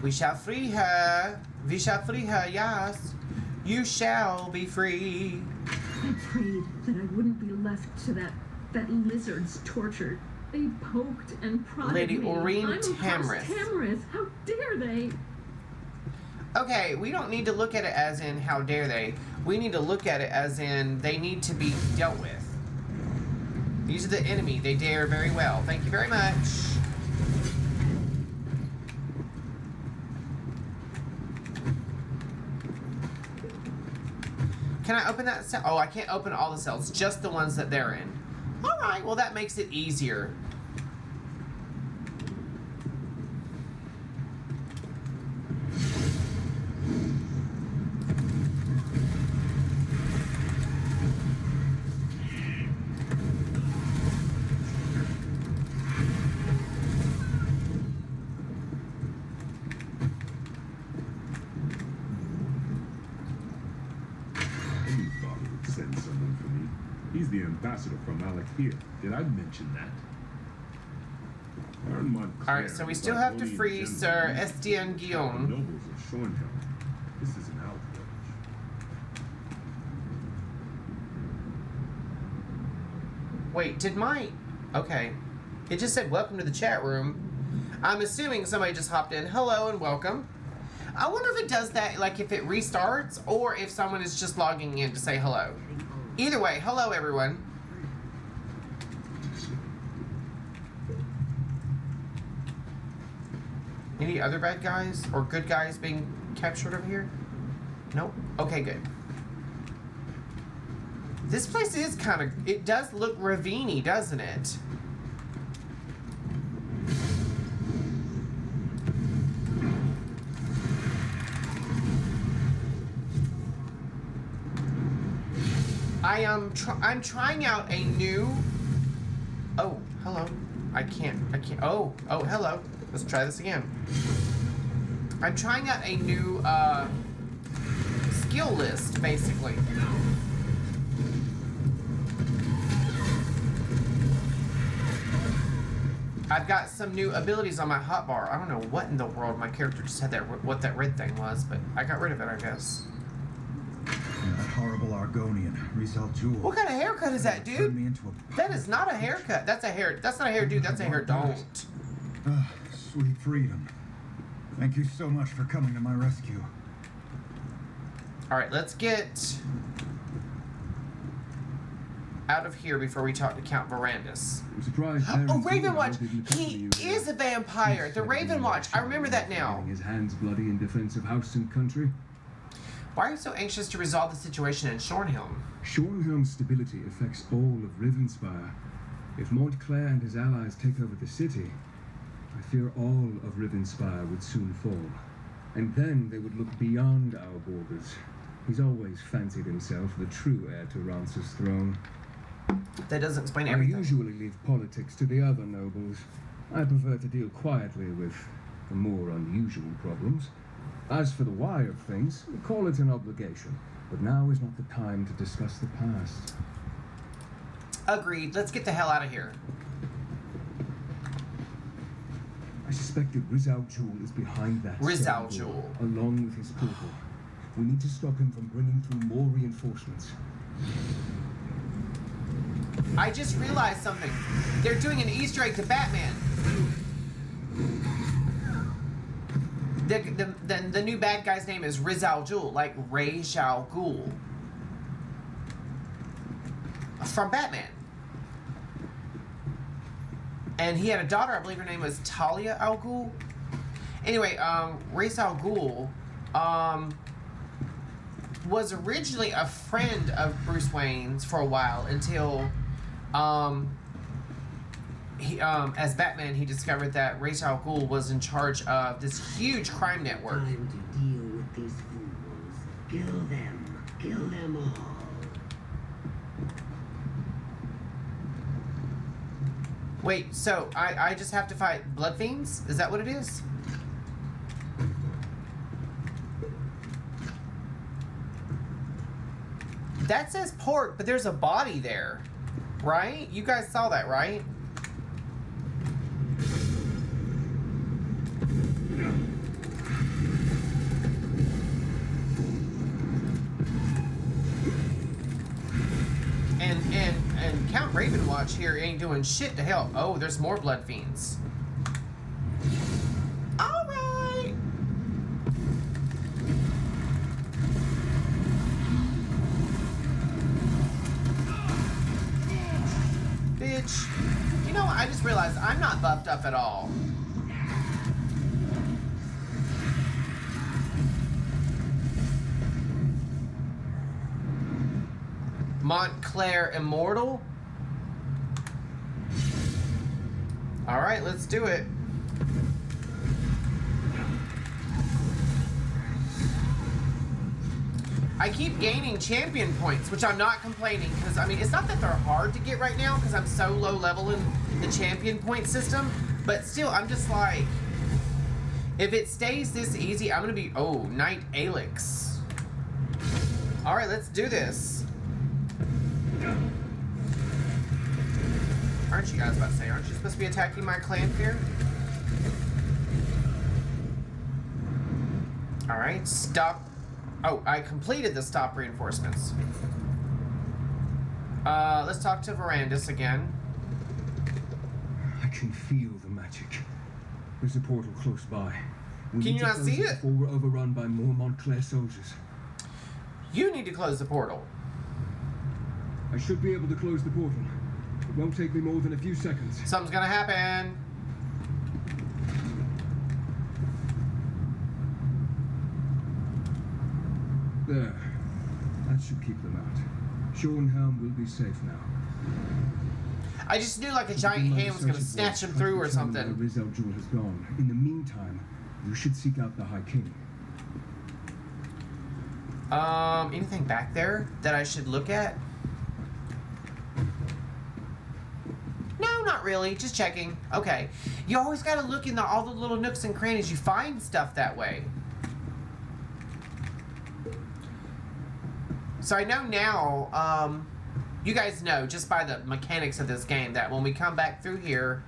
We shall free her. We shall free her, yes. You shall be free. I prayed that I wouldn't be left to that lizard's torture. They poked and prodded Lady me. Oreen I'm Tamrith. Tamrith. How dare they? Okay, we don't need to look at it as in how dare they. We need to look at it as in they need to be dealt with. These are the enemy. They dare very well. Thank you very much. Can I open that cell? Oh, I can't open all the cells, just the ones that they're in. All right, well, that makes it easier. He's the ambassador from Alakir. Did I mention that? Alright, so we still have to free Sir Estienne Guillaume. Nobles of Shornhelm. This is an outrage. Wait, did my... Okay. It just said welcome to the chat room. I'm assuming somebody just hopped in. Hello and welcome. I wonder if it does that, like if it restarts, or if someone is just logging in to say hello. Either way, hello everyone. Any other bad guys or good guys being captured over here? Nope. Okay, good. This place is kind of... It does look ravine-y, doesn't it? I'm trying out a new... Oh, hello. I can't... Oh, hello. Let's try this again. I'm trying out a new, skill list, basically. I've got some new abilities on my hotbar. I don't know what in the world my character just had what that red thing was, but I got rid of it, I guess. That horrible Argonian, Rizal Jewel. What kind of haircut is that, dude? Me into a That is not a haircut. That's not a hairdo. That's a hair don't. Sweet freedom. Thank you so much for coming to my rescue. All right, let's get out of here before we talk to Count Verandis. I'm surprised. Oh, Ravenwatch! He is a vampire. The Ravenwatch. I remember that now. His hands bloody in defense of house and country. Why are you so anxious to resolve the situation in Shornhelm? Shornhelm's stability affects all of Rivenspire. If Montclair and his allies take over the city, I fear all of Rivenspire would soon fall. And then they would look beyond our borders. He's always fancied himself the true heir to Rance's throne. That doesn't explain everything. I usually leave politics to the other nobles. I prefer to deal quietly with the more unusual problems. As for the why of things, call it an obligation. But now is not the time to discuss the past. Agreed. Let's get the hell out of here. I suspect that Rizal Jewel is behind that. Rizal Jewel. Along with his people. We need to stop him from bringing through more reinforcements. I just realized something. They're doing an Easter egg to Batman. The new bad guy's name is Rizal Jewel, like Ra's al Ghul. From Batman. And he had a daughter, I believe her name was Talia al Ghul. Anyway, Ra's al Ghul, was originally a friend of Bruce Wayne's for a while until, as Batman, he discovered that Ra's al Ghul was in charge of this huge crime network. Time to deal with these fools. Kill them. Kill them all. Wait, so I just have to fight blood fiends? Is that what it is? That says pork, but there's a body there, right? You guys saw that, right? And Count Ravenwatch here ain't doing shit to help. Oh, there's more blood fiends. All right. Bitch. You know what? I just realized I'm not buffed up at all. Montclair Immortal. All right, let's do it. I keep gaining champion points, which I'm not complaining because, I mean, it's not that they're hard to get right now because I'm so low level in the champion point system, but still, I'm just like, if it stays this easy, I'm going to be, oh, Knight Alix. All right, let's do this. Aren't you guys about to say, aren't you supposed to be attacking my clan here? Alright, stop. Oh, I completed the stop reinforcements. Let's talk to Verandis again. I can feel the magic. There's a portal close by. Can you not see it? Before we're overrun by more Montclair soldiers. You need to close the portal. I should be able to close the portal. It won't take me more than a few seconds. Something's gonna happen. There. That should keep them out. Shornhelm will be safe now. I just knew like a giant hand was gonna snatch him through or something. Rizal Jewel has gone. In the meantime, you should seek out the High King. Anything back there that I should look at? No, not really. Just checking. Okay. You always gotta look in all the little nooks and crannies. You find stuff that way. So I know now, you guys know, just by the mechanics of this game, that when we come back through here,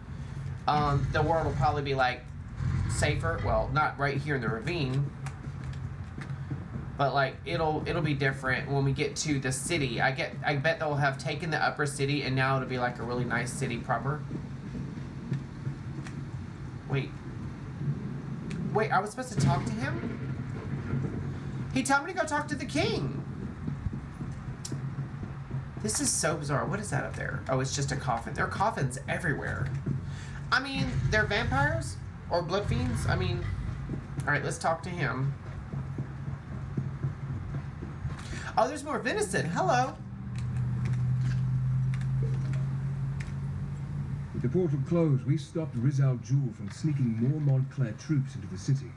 the world will probably be, like, safer. Well, not right here in the ravine. But, like, it'll be different when we get to the city. I bet they'll have taken the upper city, and now it'll be, like, a really nice city proper. Wait, I was supposed to talk to him? He told me to go talk to the king. This is so bizarre. What is that up there? Oh, it's just a coffin. There are coffins everywhere. I mean, they're vampires? Or blood fiends? I mean, alright, let's talk to him. Oh, there's more venison. Hello. With the portal closed, we stopped Rizal Jewel from sneaking more Montclair troops into the city.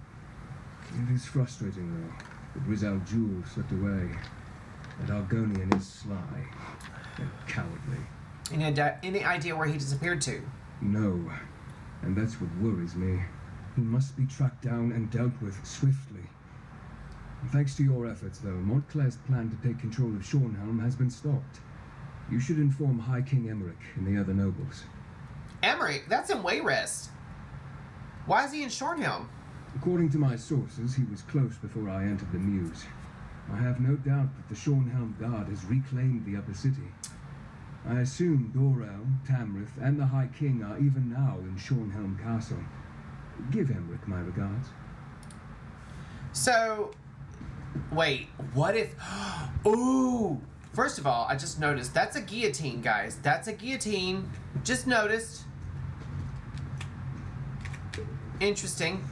It is frustrating, though, that Rizal Jewel slipped away. That Argonian is sly and cowardly. Any idea where he disappeared to? No, and that's what worries me. He must be tracked down and dealt with swiftly. Thanks to your efforts, though, Montclair's plan to take control of Shornhelm has been stopped. You should inform High King Emmerich and the other nobles. Emmerich? That's in Wayrest. Why is he in Shornhelm? According to my sources, he was close before I entered the Mews. I have no doubt that the Shornhelm Guard has reclaimed the upper city. I assume Dorel, Tamrith, and the High King are even now in Shornhelm Castle. Give Emmerich my regards. So, wait, what if... Ooh! First of all, I just noticed, that's a guillotine, guys. That's a guillotine. Just noticed. Interesting.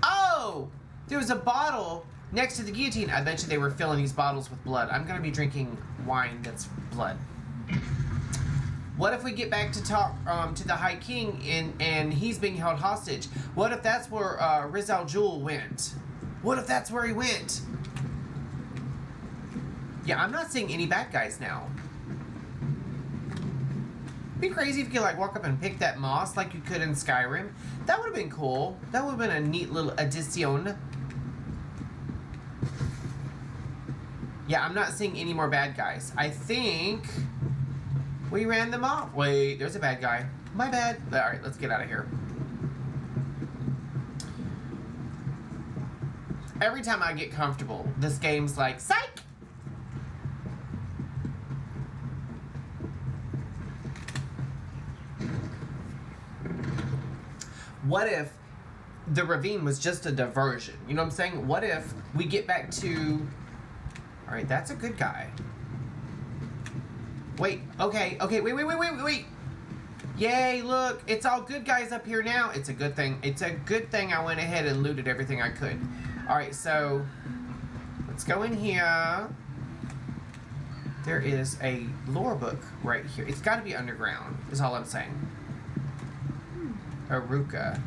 Oh! There was a bottle next to the guillotine. I bet you they were filling these bottles with blood. I'm going to be drinking wine that's blood. What if we get back to talk to the High King and he's being held hostage? What if that's where Rizal Jewel went? What if that's where he went? Yeah, I'm not seeing any bad guys now. Be crazy if you could like walk up and pick that moss like you could in Skyrim. That would have been cool. That would have been a neat little addition. Yeah, I'm not seeing any more bad guys. I think we ran them off. Wait, there's a bad guy. My bad. All right, let's get out of here. Every time I get comfortable, this game's like, psych! What if the ravine was just a diversion? You know what I'm saying? What if we get back to... All right, that's a good guy. Wait, okay, wait. Yay, look, it's all good guys up here now. It's a good thing. It's a good thing I went ahead and looted everything I could. All right, so let's go in here. There is a lore book right here. It's got to be underground, is all I'm saying. Aruka.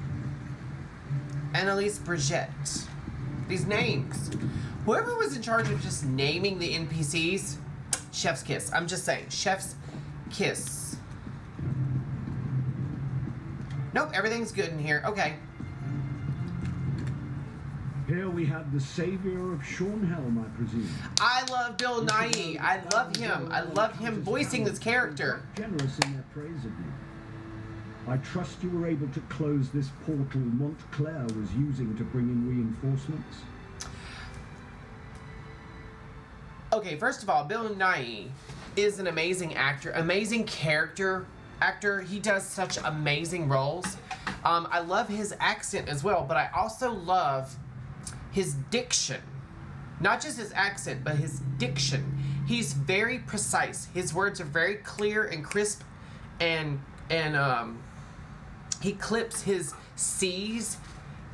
Annalise Brigitte. These names. Whoever was in charge of just naming the NPCs, chef's kiss. I'm just saying, chef's kiss. Nope, everything's good in here. Okay. Here we have the savior of Shornhelm, I presume. I love Bill Nighy. I love him. I love him voicing this character. Generous in their praise of you. I trust you were able to close this portal Montclair was using to bring in reinforcements. Okay, first of all, Bill Nighy is an amazing actor, amazing character actor. He does such amazing roles. I love his accent as well, but I also love his diction. Not just his accent, but his diction. He's very precise. His words are very clear and crisp, and he clips his C's.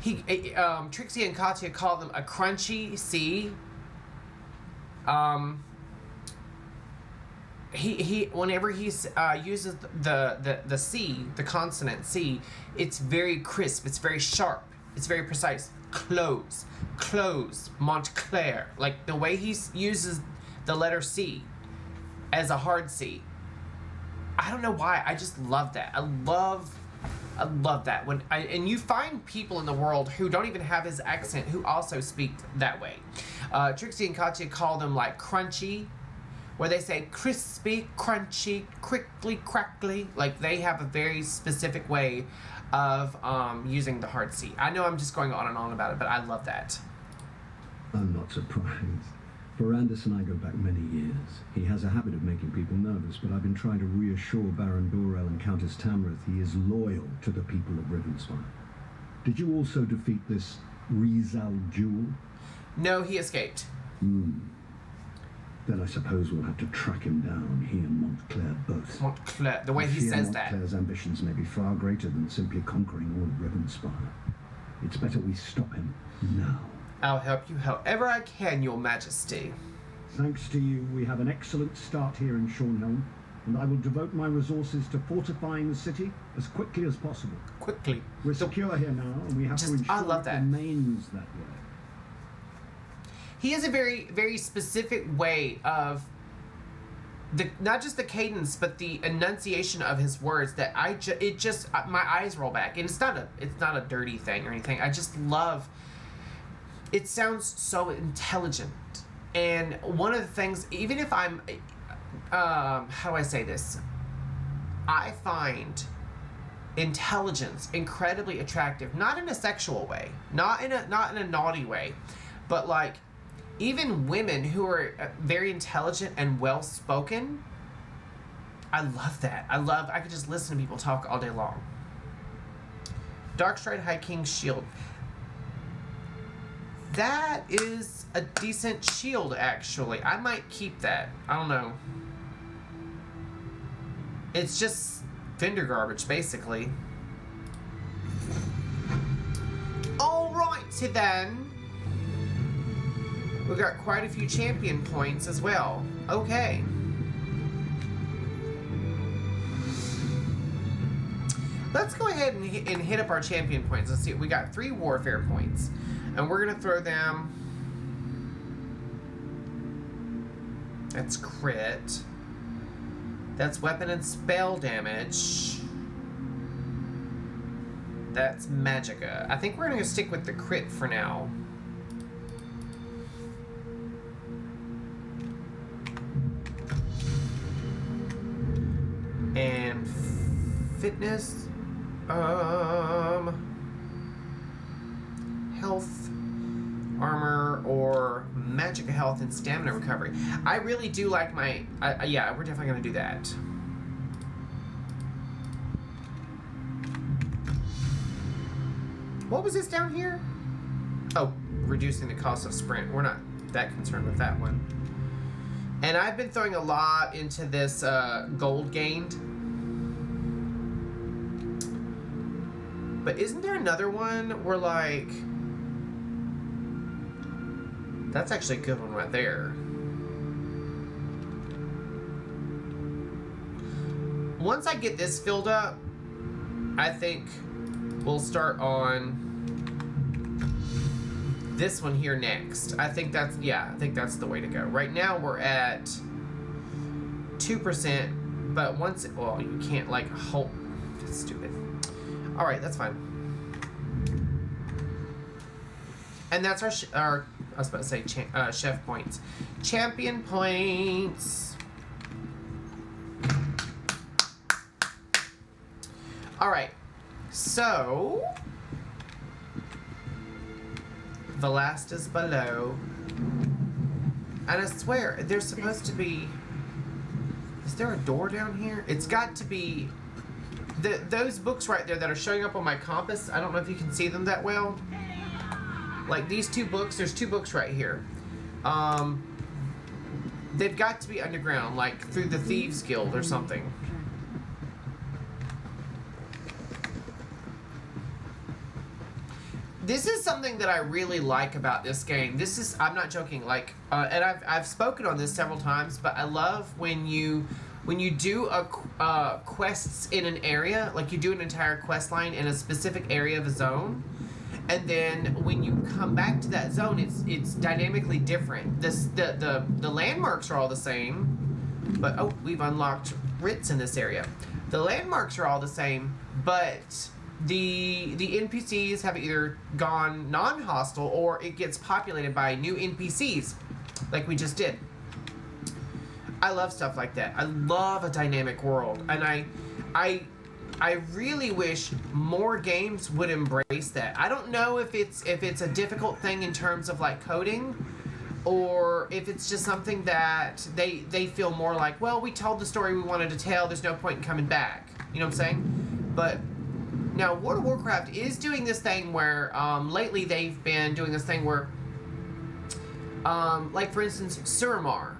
Trixie and Katya call them a crunchy C. Whenever he uses the C, the consonant C, it's very crisp, it's very sharp, it's very precise. Close, Montclair. Like the way he uses the letter C as a hard C. I don't know why, I just love that. I love that. And you find people in the world who don't even have his accent who also speak that way. Trixie and Katya call them like crunchy, where they say crispy, crunchy, crickly, crackly. Like they have a very specific way of using the hard C. I know I'm just going on and on about it, but I love that. I'm not surprised. Ferrandis and I go back many years. He has a habit of making people nervous, but I've been trying to reassure Baron Dorel and Countess Tamrith he is loyal to the people of Rivenspire. Did you also defeat this Rizal Jewel? No, he escaped. Then I suppose we'll have to track him down, he and Montclair both. Montclair, the way he says that. Montclair's ambitions may be far greater than simply conquering all of Rivenspire. It's better we stop him now. I'll help you however I can, Your Majesty. Thanks to you, we have an excellent start here in Shornhelm, and I will devote my resources to fortifying the city as quickly as possible. Quickly. We're secure here now, and we have to ensure it remains that way. He has a very, very specific way of not just the cadence, but the enunciation of his words that my eyes roll back, and it's not a dirty thing or anything. I just love. It sounds so intelligent, and one of the things, even if I'm, how do I say this? I find intelligence incredibly attractive, not in a sexual way, not in a naughty way, but like. Even women who are very intelligent and well-spoken, I love that. I could just listen to people talk all day long. Darkstride High King's shield. That is a decent shield, actually. I might keep that. I don't know. It's just vendor garbage, basically. Alrighty then. We got quite a few champion points as well. Okay. Let's go ahead and hit up our champion points. Let's see. We got 3 warfare points. And we're going to throw them... That's crit. That's weapon and spell damage. That's magicka. I think we're gonna stick with the crit for now. And fitness, health, armor, or magic health and stamina recovery. I really do like my, yeah, we're definitely gonna do that. What was this down here? Oh, reducing the cost of sprint. We're not that concerned with that one. And I've been throwing a lot into this gold gained. But isn't there another one where, like... That's actually a good one right there. Once I get this filled up, I think we'll start on this one here next. I think that's, yeah, I think that's the way to go. Right now we're at 2%, but once, well, you can't like hold, that's stupid. All right, that's fine. And that's our I was about to say chef points. Champion points. All right, so the last is below. And I swear, there's supposed to be... Is there a door down here? It's got to be... Those books right there that are showing up on my compass, I don't know if you can see them that well. Like these two books, there's two books right here. They've got to be underground, like through the Thieves Guild or something. This is something that I really like about this game. This is, I'm not joking, like, and I've spoken on this several times, but I love when you do quests in an area, like you do an entire quest line in a specific area of a zone, and then when you come back to that zone, it's dynamically different. The landmarks are all the same, but oh, we've unlocked writs in this area. The landmarks are all the same, but the NPCs have either gone non-hostile or it gets populated by new NPCs, like we just did. I love stuff like that. I love a dynamic world, and I really wish more games would embrace that. I don't know if it's a difficult thing in terms of like coding, or if it's just something that they feel more like, well, we told the story we wanted to tell, there's no point in coming back. You know what I'm saying? But now, World of Warcraft is doing this thing where, lately they've been doing this thing where, like for instance, Suramar,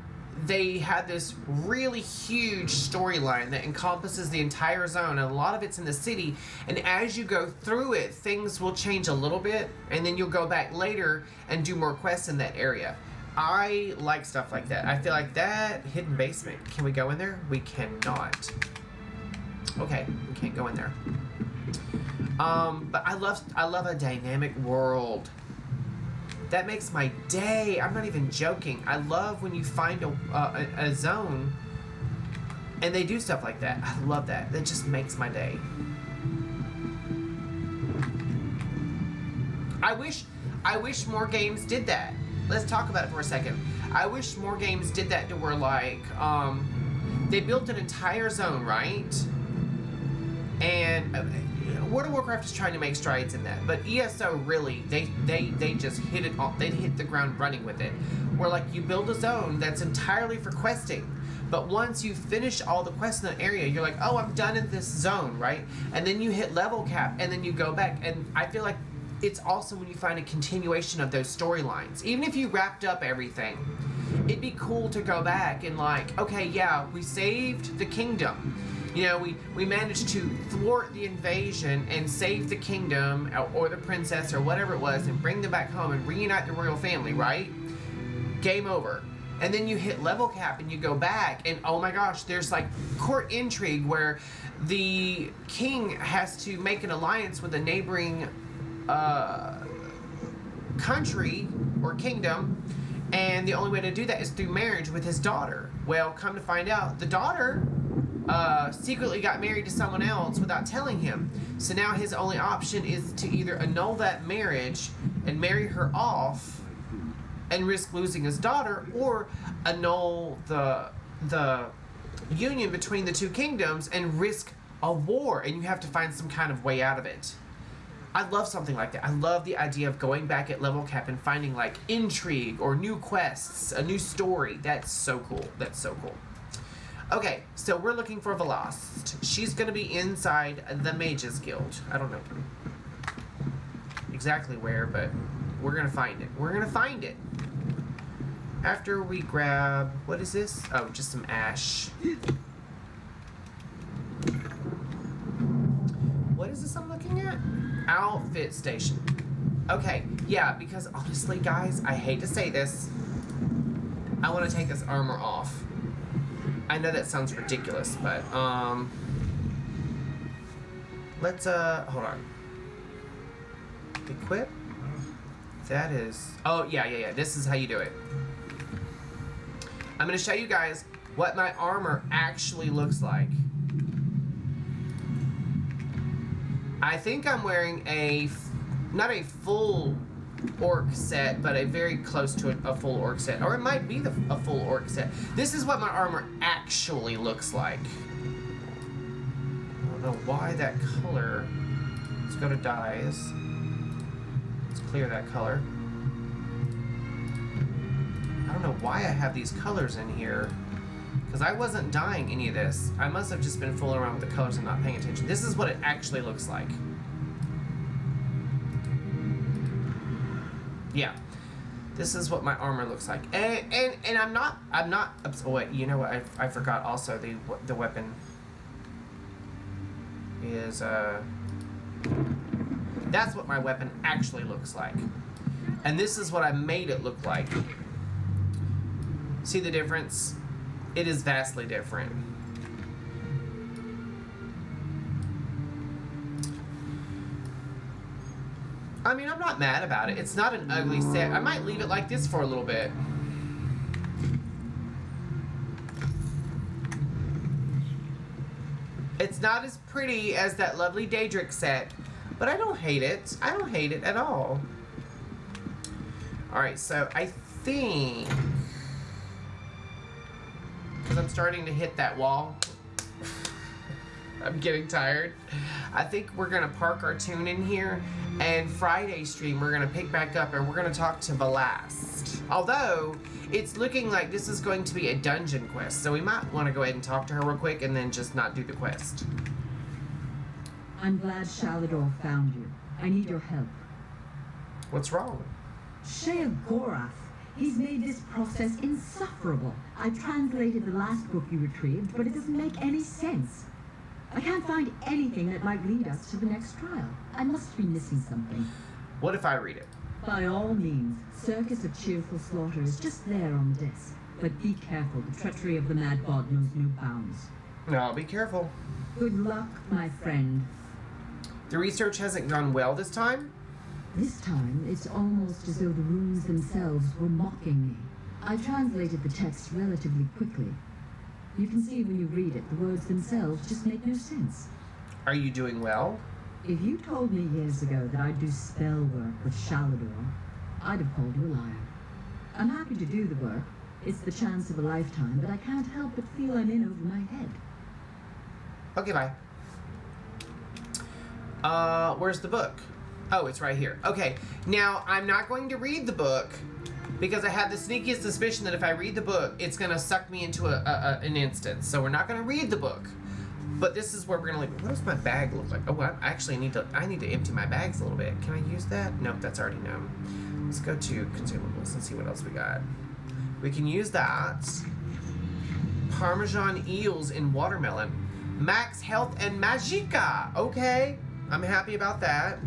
they had this really huge storyline that encompasses the entire zone, and a lot of it's in the city, and as you go through it, things will change a little bit, and then you'll go back later and do more quests in that area. I like stuff like that. I feel like that hidden basement, can we go in there? We cannot. Okay, we can't go in there. But I love a dynamic world. That makes my day. I'm not even joking. I love when you find a zone and they do stuff like that. I love that. That just makes my day. I wish more games did that. Let's talk about it for a second. I wish more games did that to where like they built an entire zone, right? And World of Warcraft is trying to make strides in that, but ESO really, they just hit it off. They hit the ground running with it. Where like you build a zone that's entirely for questing, but once you finish all the quests in that area, you're like, oh, I'm done in this zone, right? And then you hit level cap, and then you go back. And I feel like it's awesome when you find a continuation of those storylines. Even if you wrapped up everything, it'd be cool to go back and like, okay, yeah, we saved the kingdom. You know, we managed to thwart the invasion and save the kingdom or the princess or whatever it was and bring them back home and reunite the royal family, right? Game over. And then you hit level cap and you go back and oh my gosh, there's like court intrigue where the king has to make an alliance with a neighboring country or kingdom, and the only way to do that is through marriage with his daughter. Well, come to find out, the daughter secretly got married to someone else without telling him. So now his only option is to either annul that marriage and marry her off and risk losing his daughter, or annul the union between the two kingdoms and risk a war, and you have to find some kind of way out of it. I love something like that. I love the idea of going back at level cap and finding like intrigue or new quests, a new story. That's so cool. That's so cool. Okay, so we're looking for Velost. She's going to be inside the Mages Guild. I don't know exactly where, but we're going to find it. We're going to find it. After we grab... What is this? Oh, just some ash. What is this I'm looking at? Outfit station. Okay, yeah, because honestly, guys, I hate to say this. I want to take this armor off. I know that sounds ridiculous, but, let's, hold on. Equip? That is... Oh, yeah. This is how you do it. I'm going to show you guys what my armor actually looks like. I think I'm wearing not a full orc set, but a very close to a full orc set. Or it might be a full orc set. This is what my armor actually looks like. I don't know why that color... Let's go to dyes. Let's clear that color. I don't know why I have these colors in here, because I wasn't dyeing any of this. I must have just been fooling around with the colors and not paying attention. This is what it actually looks like. Yeah, this is what my armor looks like, and I'm not. Oh wait, you know what? I forgot. Also, the weapon is that's what my weapon actually looks like, and this is what I made it look like. See the difference? It is vastly different. I mean, I'm not mad about it. It's not an ugly set. I might leave it like this for a little bit. It's not as pretty as that lovely Daedric set, but I don't hate it. I don't hate it at all. Alright, so I think... because I'm starting to hit that wall. I'm getting tired. I think we're going to park our tune in here, and Friday stream we're going to pick back up and we're going to talk to Velost. Although, it's looking like this is going to be a dungeon quest, so we might want to go ahead and talk to her real quick and then just not do the quest. I'm glad Shalador found you. I need your help. What's wrong? Sheogorath. He's made this process insufferable. I translated the last book you retrieved, but it doesn't make any sense. I can't find anything that might lead us to the next trial. I must be missing something. What if I read it? By all means. Circus of Cheerful Slaughter is just there on the desk. But be careful. The treachery of the Mad Bod knows no bounds. No, be careful. Good luck, my friend. The research hasn't gone well this time? This time, it's almost as though the runes themselves were mocking me. I translated the text relatively quickly. You can see when you read it, the words themselves just make no sense. Are you doing well? If you told me years ago that I'd do spell work with Shalador, I'd have called you a liar. I'm happy to do the work. It's the chance of a lifetime, but I can't help but feel I'm in over my head. Okay, bye. Where's the book? Oh, it's right here. Okay, now I'm not going to read the book because I have the sneakiest suspicion that if I read the book, it's going to suck me into an instance. So we're not going to read the book. But this is where we're going to leave. What does my bag look like? Oh, I need to empty my bags a little bit. Can I use that? Nope, that's already known. Let's go to consumables and see what else we got. We can use that. Parmesan eels in watermelon. Max health and magicka. Okay, I'm happy about that.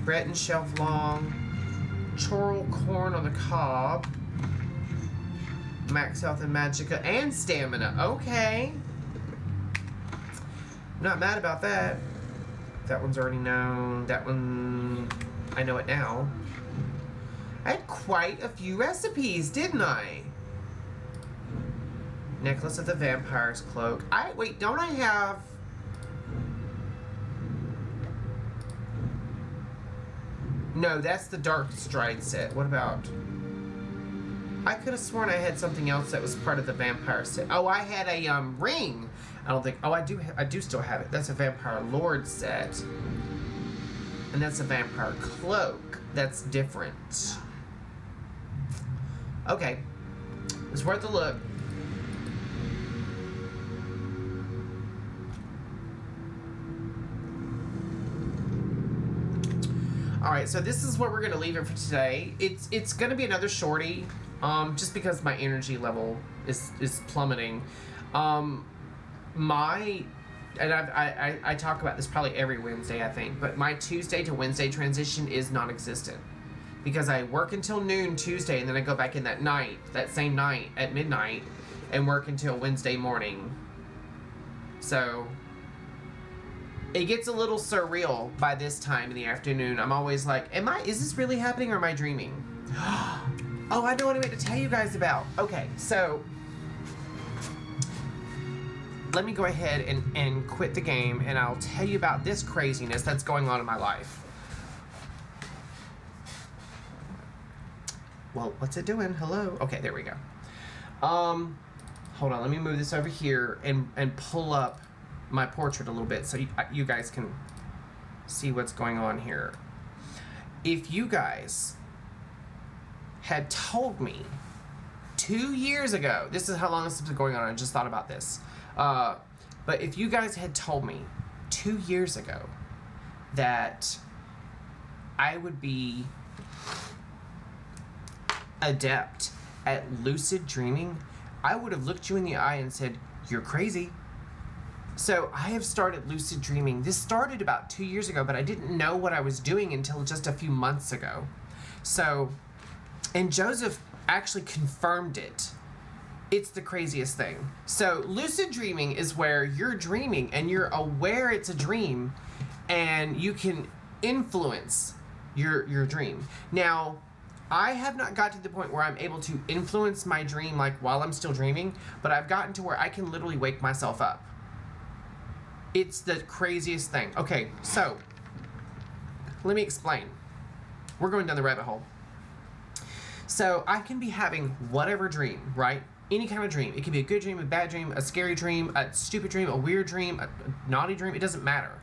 Bread and shelf long. Choral corn on the cob. Max health and magicka and stamina. Okay. Not mad about that. That one's already known. That one, I know it now. I had quite a few recipes, didn't I? Necklace of the Vampire's Cloak. Wait, don't I have... No, that's the Dark Stride set. What about... I could have sworn I had something else that was part of the vampire set. Oh, I had a ring. I don't think... Oh, I do still have it. That's a Vampire Lord set. And that's a Vampire Cloak. That's different. Okay. It's worth a look. Alright, so this is where we're going to leave it for today. It's going to be another shorty, just because my energy level is plummeting. And I talk about this probably every Wednesday, I think, but my Tuesday to Wednesday transition is non-existent. Because I work until noon Tuesday, and then I go back in that same night, at midnight, and work until Wednesday morning. So... it gets a little surreal by this time in the afternoon. I'm always like, is this really happening or am I dreaming? Oh, I know what I meant to tell you guys about. Okay, so let me go ahead and quit the game, and I'll tell you about this craziness that's going on in my life. Well, what's it doing? Hello? Okay, there we go. Hold on, let me move this over here and pull up my portrait a little bit so you guys can see what's going on here. If you guys had told me 2 years ago, this is how long this has been going on, I just thought about this, but if you guys had told me 2 years ago that I would be adept at lucid dreaming, I would have looked you in the eye and said, "You're crazy." So I have started lucid dreaming. This started about 2 years ago, but I didn't know what I was doing until just a few months ago. So, and Joseph actually confirmed it. It's the craziest thing. So lucid dreaming is where you're dreaming and you're aware it's a dream and you can influence your dream. Now, I have not got to the point where I'm able to influence my dream like while I'm still dreaming, but I've gotten to where I can literally wake myself up. It's the craziest thing. Okay, so let me explain. We're going down the rabbit hole. So I can be having whatever dream, right? Any kind of dream. It can be a good dream, a bad dream, a scary dream, a stupid dream, a weird dream, a naughty dream. It doesn't matter.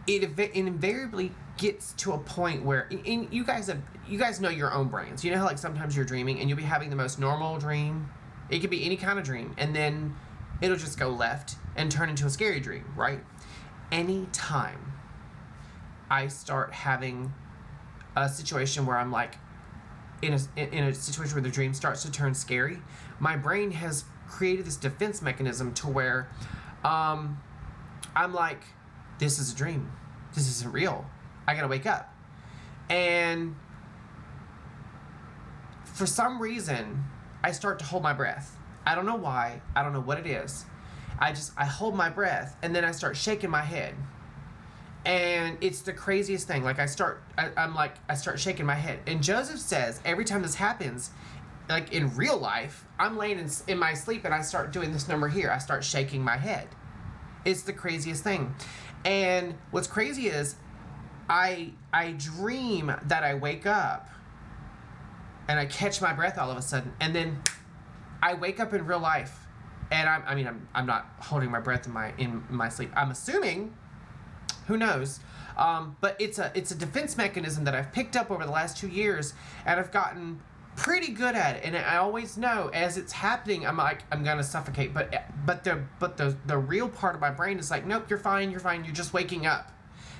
It invariably gets to a point where, and you guys know your own brains. You know how like sometimes you're dreaming and you'll be having the most normal dream. It could be any kind of dream, and then it'll just go left and turn into a scary dream, right? Anytime I start having a situation where I'm like in a situation where the dream starts to turn scary, my brain has created this defense mechanism to where I'm like, this is a dream. This isn't real. I gotta wake up. And for some reason, I start to hold my breath. I don't know why. I don't know what it is. I hold my breath, and then I start shaking my head. And it's the craziest thing. Like I start shaking my head. And Joseph says every time this happens, like in real life, I'm laying in my sleep and I start doing this number here. I start shaking my head. It's the craziest thing. And what's crazy is I dream that I wake up and I catch my breath all of a sudden, and then I wake up in real life, and I'm not holding my breath in my sleep. I'm assuming, who knows, but it's a defense mechanism that I've picked up over the last 2 years, and I've gotten pretty good at it. And I always know as it's happening, I'm like, I'm gonna suffocate. But the real part of my brain is like, nope, you're fine. You're just waking up.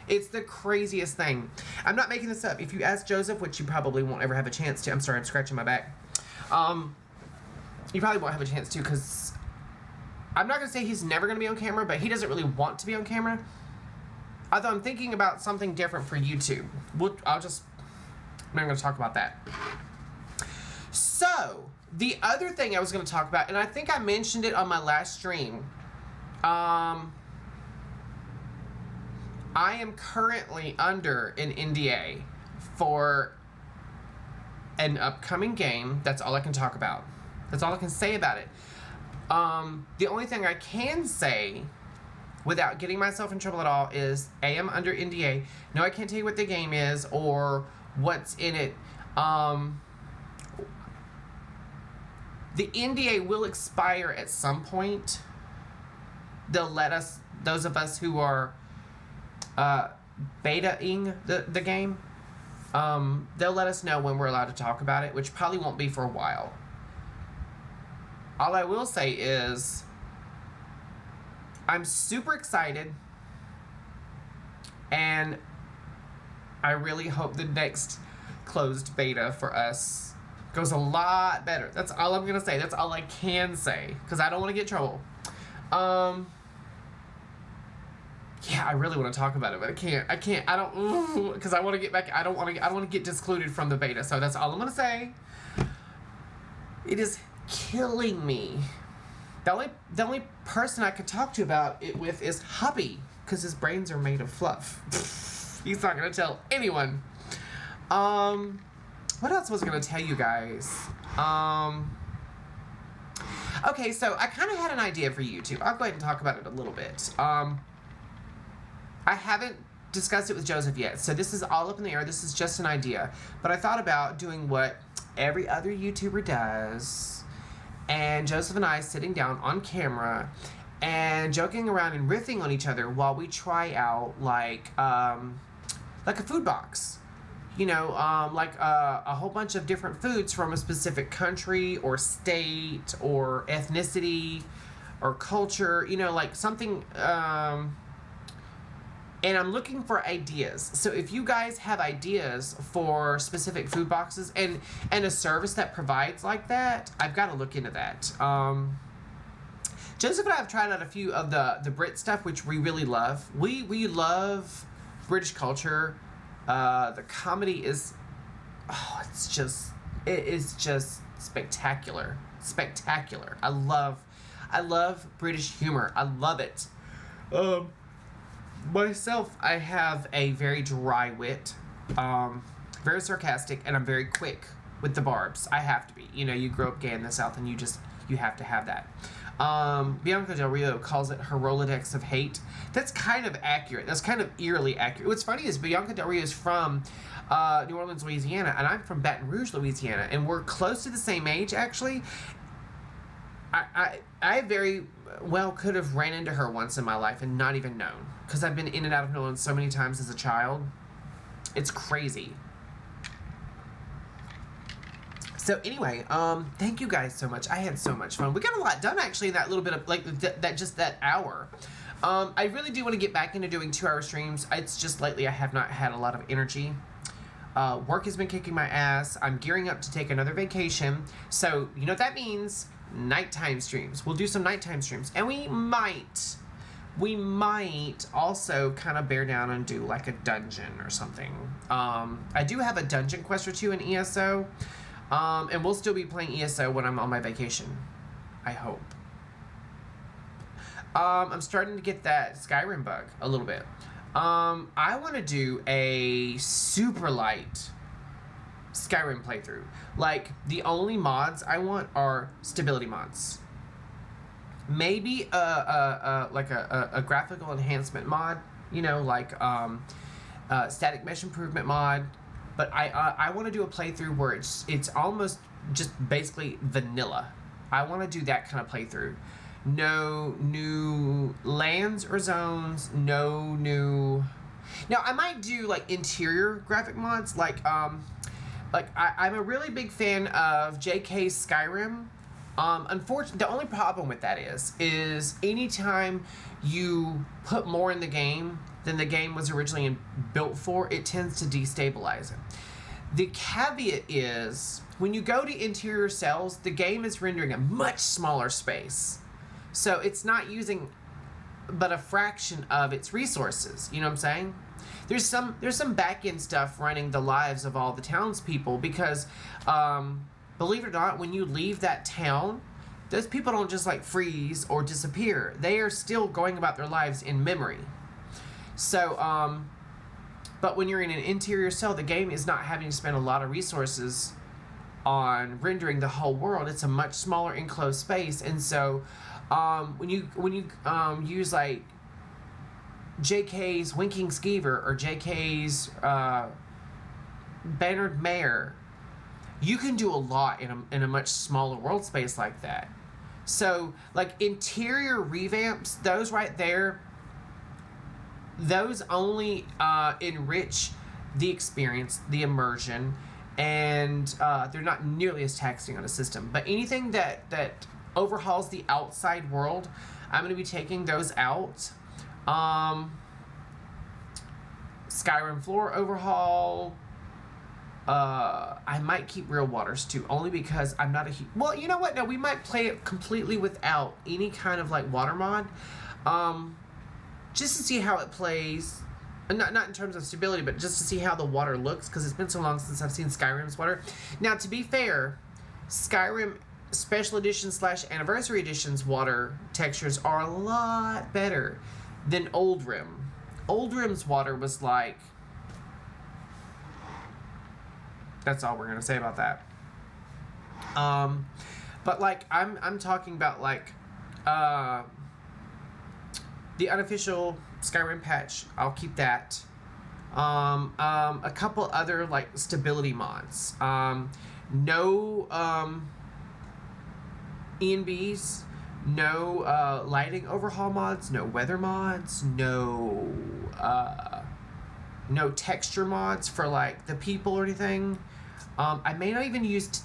It's the craziest thing. I'm not making this up. If you ask Joseph, which you probably won't ever have a chance to. I'm sorry, I'm scratching my back. You probably won't have a chance to, because I'm not gonna say he's never gonna be on camera, but he doesn't really want to be on camera. Although I'm thinking about something different for YouTube. I'm not gonna talk about that. So, the other thing I was going to talk about, and I think I mentioned it on my last stream, I am currently under an NDA for an upcoming game. That's all I can talk about. That's all I can say about it. The only thing I can say without getting myself in trouble at all is A, I'm under NDA. No, I can't tell you what the game is or what's in it. The NDA will expire at some point. They'll let us, those of us who are beta-ing the game, they'll let us know when we're allowed to talk about it, which probably won't be for a while. All I will say is I'm super excited, and I really hope the next closed beta for us goes a lot better. That's all I'm gonna say. That's all I can say, because I don't want to get in trouble. Yeah, I really want to talk about it, but I can't. I don't, because I want to get back. I don't want to get discluded from the beta. So that's all I'm gonna say. It is killing me. The only person I could talk to about it with is Hubby, because his brains are made of fluff. He's not gonna tell anyone. What else was I gonna tell you guys? Okay, so I kind of had an idea for YouTube. I'll go ahead and talk about it a little bit. I haven't discussed it with Joseph yet, so this is all up in the air. This is just an idea. But I thought about doing what every other YouTuber does, and Joseph and I sitting down on camera and joking around and riffing on each other while we try out like a food box. You know, like a whole bunch of different foods from a specific country or state or ethnicity or culture, you know, like something, and I'm looking for ideas. So if you guys have ideas for specific food boxes and a service that provides like that, I've got to look into that. Joseph and I have tried out a few of the Brit stuff, which we really love. We love British culture. The comedy is, it is just spectacular. Spectacular. I love British humor. I love it. Myself, I have a very dry wit, very sarcastic, and I'm very quick with the barbs. I have to be. You know, you grow up gay in the South, and you have to have that. Bianca Del Rio calls it her Rolodex of hate. That's kind of accurate. That's kind of eerily accurate. What's funny is Bianca Del Rio is from New Orleans, Louisiana, and I'm from Baton Rouge, Louisiana, and we're close to the same age, actually. I very well could have ran into her once in my life and not even known, because I've been in and out of New Orleans so many times as a child. It's crazy. So anyway, thank you guys so much. I had so much fun. We got a lot done actually in that little bit of like that hour. I really do want to get back into doing 2-hour streams. It's just lately I have not had a lot of energy. Work has been kicking my ass. I'm gearing up to take another vacation. So you know what that means? Nighttime streams. We'll do some nighttime streams, and we might also kind of bear down and do like a dungeon or something. I do have a dungeon quest or two in ESO. And we'll still be playing ESO when I'm on my vacation. I hope. I'm starting to get that Skyrim bug a little bit. I want to do a super light Skyrim playthrough. Like, the only mods I want are stability mods. Maybe a graphical enhancement mod, you know, like static mesh improvement mod. But I want to do a playthrough where it's almost just basically vanilla. I want to do that kind of playthrough. No new lands or zones. No new. Now I might do like interior graphic mods. I'm a really big fan of JK's Skyrim. Unfortunately, the only problem with that is anytime you put more in the game than the game was originally built for, it tends to destabilize it. The caveat is, when you go to interior cells, the game is rendering a much smaller space. So it's not using but a fraction of its resources. You know what I'm saying? There's some back-end stuff running the lives of all the townspeople because, believe it or not, when you leave that town, those people don't just like freeze or disappear. They are still going about their lives in memory. So, but when you're in an interior cell, the game is not having to spend a lot of resources on rendering the whole world. It's a much smaller enclosed space, and so when you use like JK's Winking Skeever or JK's Bannered Mare, you can do a lot in a much smaller world space like that. So like interior revamps, those right there, those only enrich the experience, the immersion, and they're not nearly as taxing on a system. But anything that overhauls the outside world, I'm going to be taking those out. Skyrim floor overhaul. I might keep Real Waters too, only because I'm not a well, you know what? No, we might play it completely without any kind of like water mod, just to see how it plays. Not in terms of stability, but just to see how the water looks, because it's been so long since I've seen Skyrim's water. Now, to be fair, Skyrim Special Edition / Anniversary Edition's water textures are a lot better than Old Rim. Old Rim's water was like... That's all we're going to say about that. But like, I'm talking about like... the unofficial Skyrim patch, I'll keep that. A couple other like stability mods. No ENBs, no lighting overhaul mods, no weather mods, no texture mods for like the people or anything. I may not even use...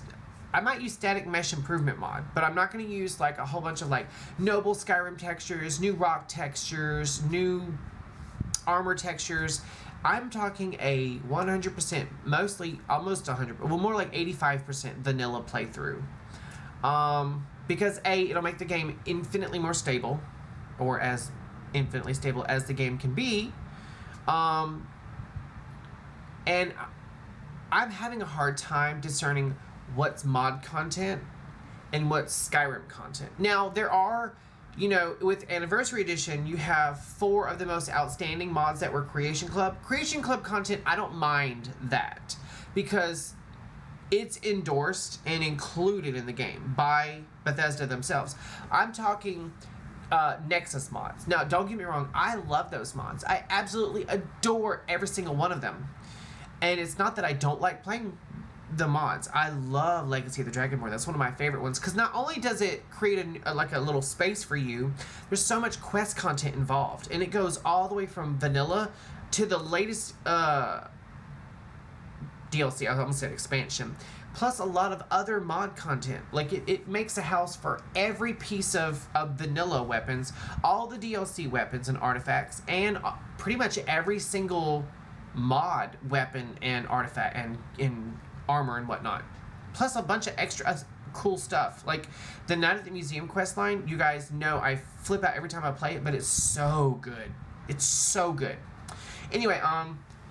I might use static mesh improvement mod, but I'm not going to use like a whole bunch of like noble Skyrim textures, new rock textures, new armor textures. I'm talking a 100%, mostly almost 100, well, more like 85% vanilla playthrough. Because A, it'll make the game infinitely more stable, or as infinitely stable as the game can be. And I'm having a hard time discerning what's mod content and what's Skyrim content. Now, there are, you know, with Anniversary Edition, you have 4 of the most outstanding mods that were Creation Club. Creation Club content, I don't mind that, because it's endorsed and included in the game by Bethesda themselves. I'm talking Nexus mods. Now, don't get me wrong, I love those mods. I absolutely adore every single one of them. And it's not that I don't like playing the mods. I love Legacy of the Dragonborn. That's one of my favorite ones, because not only does it create like a little space for you, there's so much quest content involved, and it goes all the way from vanilla to the latest DLC. I almost said expansion, plus a lot of other mod content. Like it makes a house for every piece of vanilla weapons, all the DLC weapons and artifacts, and pretty much every single mod weapon and artifact and in armor and whatnot, plus a bunch of extra cool stuff. Like the Night at the Museum quest line, you guys know I flip out every time I play it, but it's so good. It's so good. Anyway,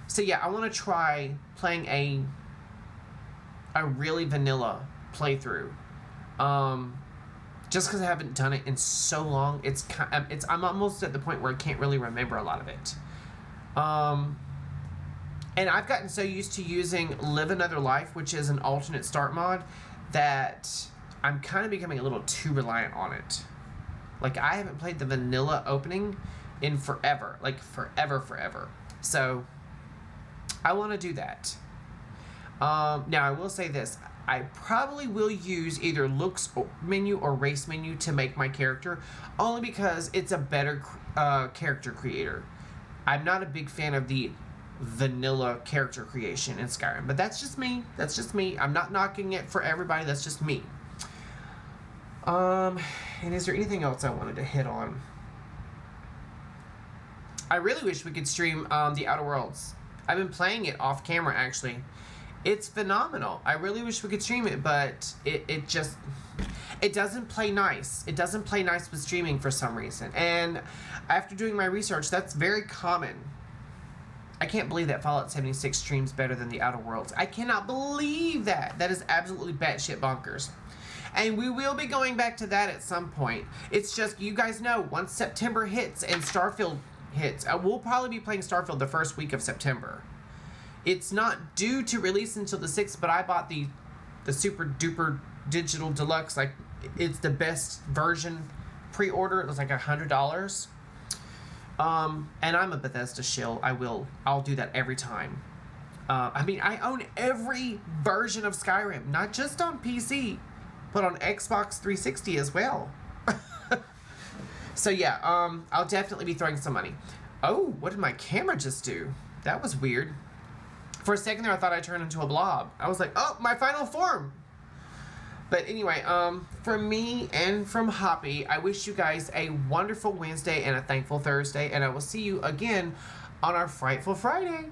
so yeah, I want to try playing a really vanilla playthrough, just because I haven't done it in so long. I'm almost at the point where I can't really remember a lot of it. And I've gotten so used to using Live Another Life, which is an alternate start mod, that I'm kind of becoming a little too reliant on it. Like, I haven't played the vanilla opening in forever. Like, forever. So, I want to do that. Now, I will say this. I probably will use either looks menu or race menu to make my character, only because it's a better character creator. I'm not a big fan of the vanilla character creation in Skyrim, but that's just me. I'm not knocking it for everybody. That's just me. And is there anything else I wanted to hit on? I really wish we could stream the Outer Worlds. I've been playing it off camera, actually. It's phenomenal. I really wish we could stream it, but it doesn't play nice. It doesn't play nice with streaming for some reason. And after doing my research, that's very common. I can't believe that Fallout 76 streams better than the Outer Worlds. I cannot believe that. That is absolutely batshit bonkers. And we will be going back to that at some point. It's just, you guys know, once September hits and Starfield hits, we'll probably be playing Starfield the first week of September. It's not due to release until the 6th, but I bought the the super duper digital deluxe, like it's the best version pre-order. It was like $100. And I'm a Bethesda shill. I'll do that every time. I mean, I own every version of Skyrim, not just on PC, but on Xbox 360 as well. So yeah, I'll definitely be throwing some money. Oh, what did my camera just do? That was weird. For a second there, I thought I turned into a blob. I was like, oh, my final form. But anyway, from me and from Hoppy, I wish you guys a wonderful Wednesday and a thankful Thursday, and I will see you again on our Frightful Friday.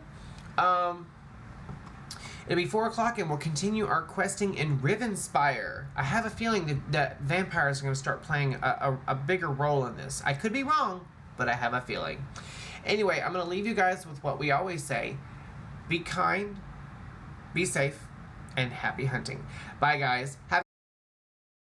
It'll be 4 o'clock, and we'll continue our questing in Rivenspire. I have a feeling that vampires are going to start playing a bigger role in this. I could be wrong, but I have a feeling. Anyway, I'm going to leave you guys with what we always say. Be kind, be safe, and happy hunting. Bye, guys. Have